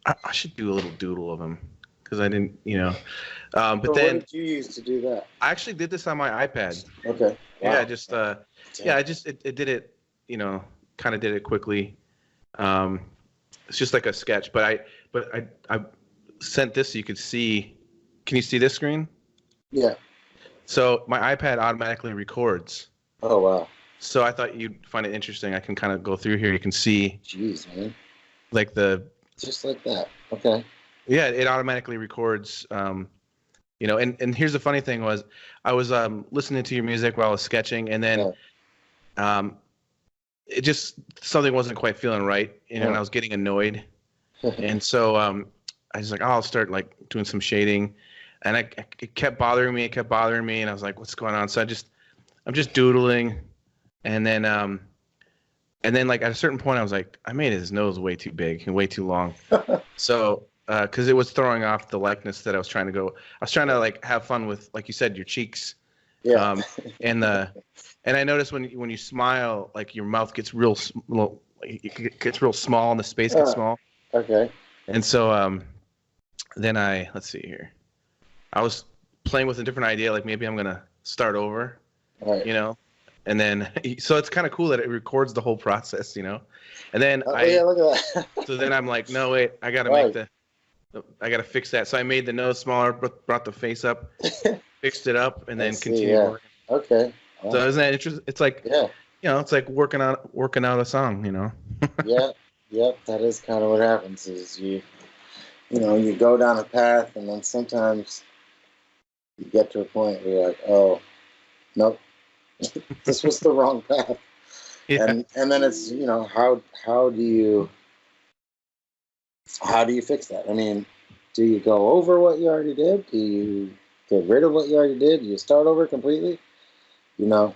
I should do a little doodle of him because I didn't, but So then what did you use to do that? I actually did this on my iPad. Okay. Wow. Yeah, just it did it, kind of did it quickly. It's just like a sketch, but I sent this so you could see. Can you see this screen? Yeah. So my iPad automatically records. Oh wow. So I thought you'd find it interesting. I can kind of go through here. You can see. Jeez, man. Like just like that. Okay. Yeah, it automatically records. And here's the funny thing was, I was listening to your music while I was sketching, and then it just something wasn't quite feeling right, and I was getting annoyed, and so I was like, I'll start like doing some shading, and it kept bothering me. And I was like, what's going on? So I'm just doodling, and then like at a certain point I was like, I made his nose way too big and way too long. So because it was throwing off the likeness that I was trying to go. I was trying to like have fun with, like you said, your cheeks. Yeah. And I noticed when you smile, like your mouth gets real small and the space gets small. Okay. And so then let's see here. I was playing with a different idea, like maybe I'm gonna start over. Right. And then so it's kind of cool that it records the whole process, And then yeah, look at that. so then I'm like, no wait, I gotta I gotta fix that. So I made the nose smaller, brought the face up, fixed it up, and then continued working. Okay. So isn't that interesting? It's like it's like working out a song, Yeah. Yep. That is kind of what happens. Is you go down a path, and then sometimes you get to a point where you're like, oh, nope, this was the wrong path. Yeah. And then it's how do you fix that? I mean, do you go over what you already did? Do you get rid of what you already did? Do you start over completely? Those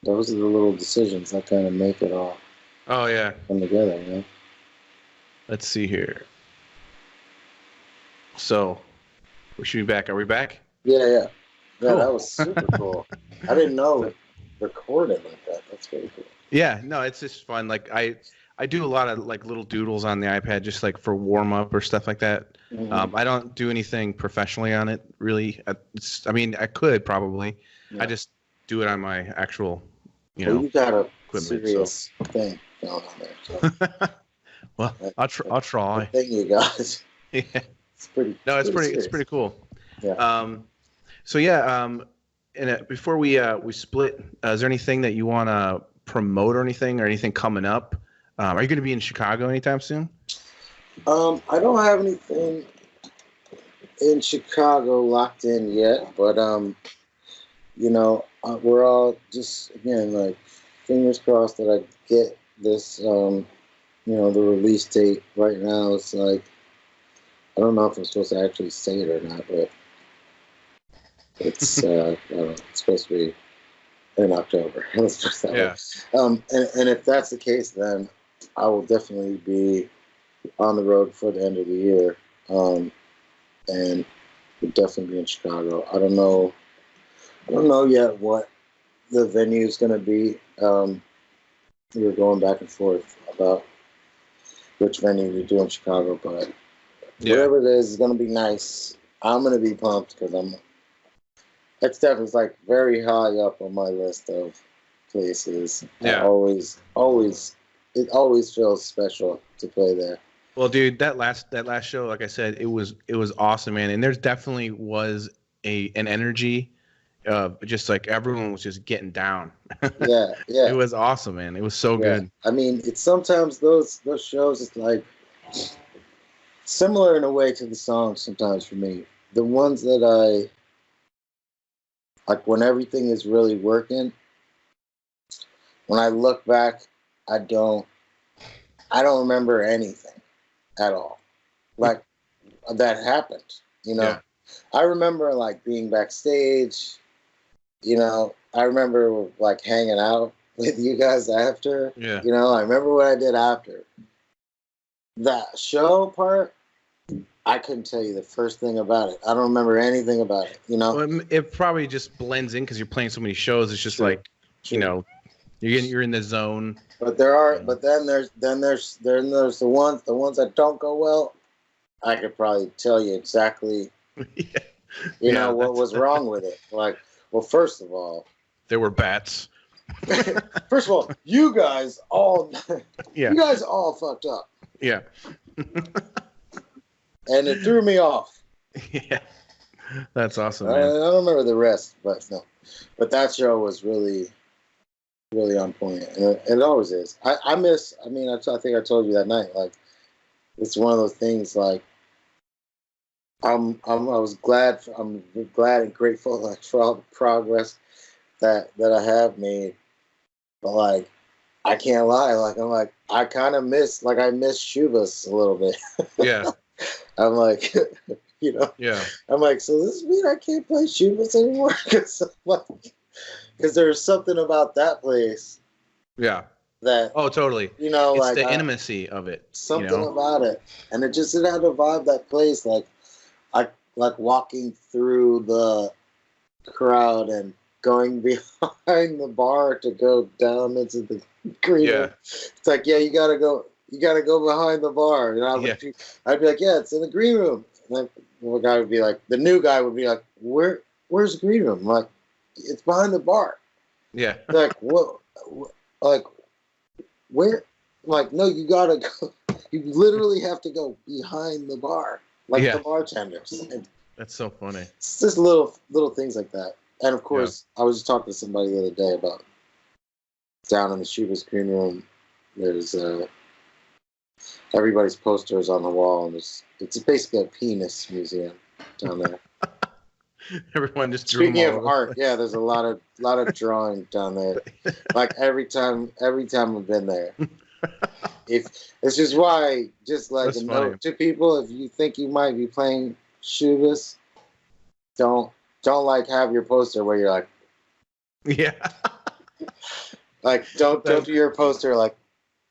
are the little decisions that kind of make it all. Oh yeah. Come together, Let's see here. So, we should be back. Are we back? Yeah. Cool. That was super cool. I didn't know it recorded like that. That's very cool. Yeah, no, it's just fun. Like I do a lot of like little doodles on the iPad, just like for warm up or stuff like that. Mm-hmm. I don't do anything professionally on it, really. I mean, I could probably. Yeah. I just do it on my actual, you got a serious thing going on there. So. Well, I'll try. The thing you got. Yeah. It's pretty. No, it's pretty cool. Yeah. So yeah. And before we split, is there anything that you want to promote or anything coming up? Are you going to be in Chicago anytime soon? I don't have anything in Chicago locked in yet, but we're all just again like fingers crossed that I get this. The release date right now. It's like I don't know if I'm supposed to actually say it or not, but it's I don't know, it's supposed to be in October. Let's just that way. And if that's the case, then I will definitely be on the road for the end of the year, and we'll definitely be in Chicago. I don't know yet what the venue is going to be. We were going back and forth about which venue we do in Chicago, but whatever it is, it's going to be nice. I'm going to be pumped because it's definitely like very high up on my list of places. Yeah. It always feels special to play there. Well, dude, that last show, like I said, it was awesome, man. And there's definitely was an energy of just like everyone was just getting down. Yeah. It was awesome, man. It was so good. I mean, it's sometimes those shows, it's like similar in a way to the songs sometimes for me. The ones that I like when everything is really working, when I look back, I don't remember anything at all. Like that happened, Yeah. I remember like being backstage, I remember like hanging out with you guys after. Yeah. I remember what I did after. That show part, I couldn't tell you the first thing about it. I don't remember anything about it. You know, Well, it probably just blends in because you're playing so many shows. It's just True. like, True. you know, you're in the zone. But there are, Yeah. but then there's the ones that don't go well. I could probably tell you exactly, Yeah. you know, what was wrong with it. Like, well, first of all, There were bats. you guys all, Yeah. you guys all fucked up, Yeah. and it threw me off. Yeah. That's awesome, I man. don't remember the rest, but no. But that show was really, really on point, and it always is. I miss. I mean, I think I told you that night. Like, it's one of those things. Like, I was glad. I'm glad and grateful, like, for all the progress that I have made. But, like, I can't lie. Like, I kind of miss. Like, I miss Shubas a little bit. Yeah. I'm like, you know. Yeah. I'm like, so does this mean I can't play Shubas anymore? Because there's something about that place Yeah. that, Oh, totally. you know, It's like the intimacy of it. something you know? about it, and it had a vibe, that place. Like, I like walking through the crowd and going behind the bar to go down into the green Yeah. room. It's like, yeah, you gotta go behind the bar. You know, I'd be like, yeah, it's in the green room. And then the guy would be like, the new guy would be like, where's the green room? I'm like, it's behind the bar. Yeah. Like, what? Like, where? Like, no, you gotta go. You literally have to go behind the bar, like Yeah. the bartenders. And That's so funny. it's just little things like that. And of course, I was just talking to somebody the other day about down in the Shubas green room. There's everybody's posters on the wall, and it's basically a penis museum down there. Everyone just drew Speaking them of all art, yeah, there's a lot of drawing down there. Like every time I've been there. If it's just why, just like That's a funny. note to people, if you think you might be playing Shubas, don't like have your poster where you're like Yeah. don't do your poster like,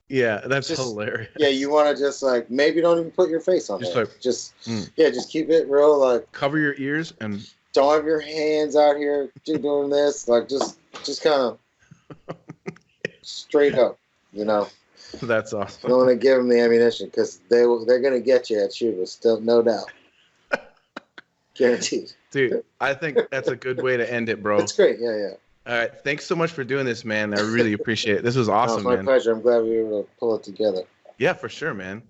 Yeah, that's Just- hilarious. yeah, you want to just like, maybe don't even put your face on Just there. like, Just mm. just keep it real, like, Cover your ears and don't have your hands out here doing this, like, just kind of straight up, you know. that's You awesome. don't want to give them the ammunition, because they're going to get you at Shubas, still, no doubt. Guaranteed. Dude, I think that's a good way to end it, bro. That's great. Yeah. All right. Thanks so much for doing this, man. I really appreciate it. This was No, awesome, it's my man. pleasure. I'm glad we were able to pull it together. Yeah, for sure, man.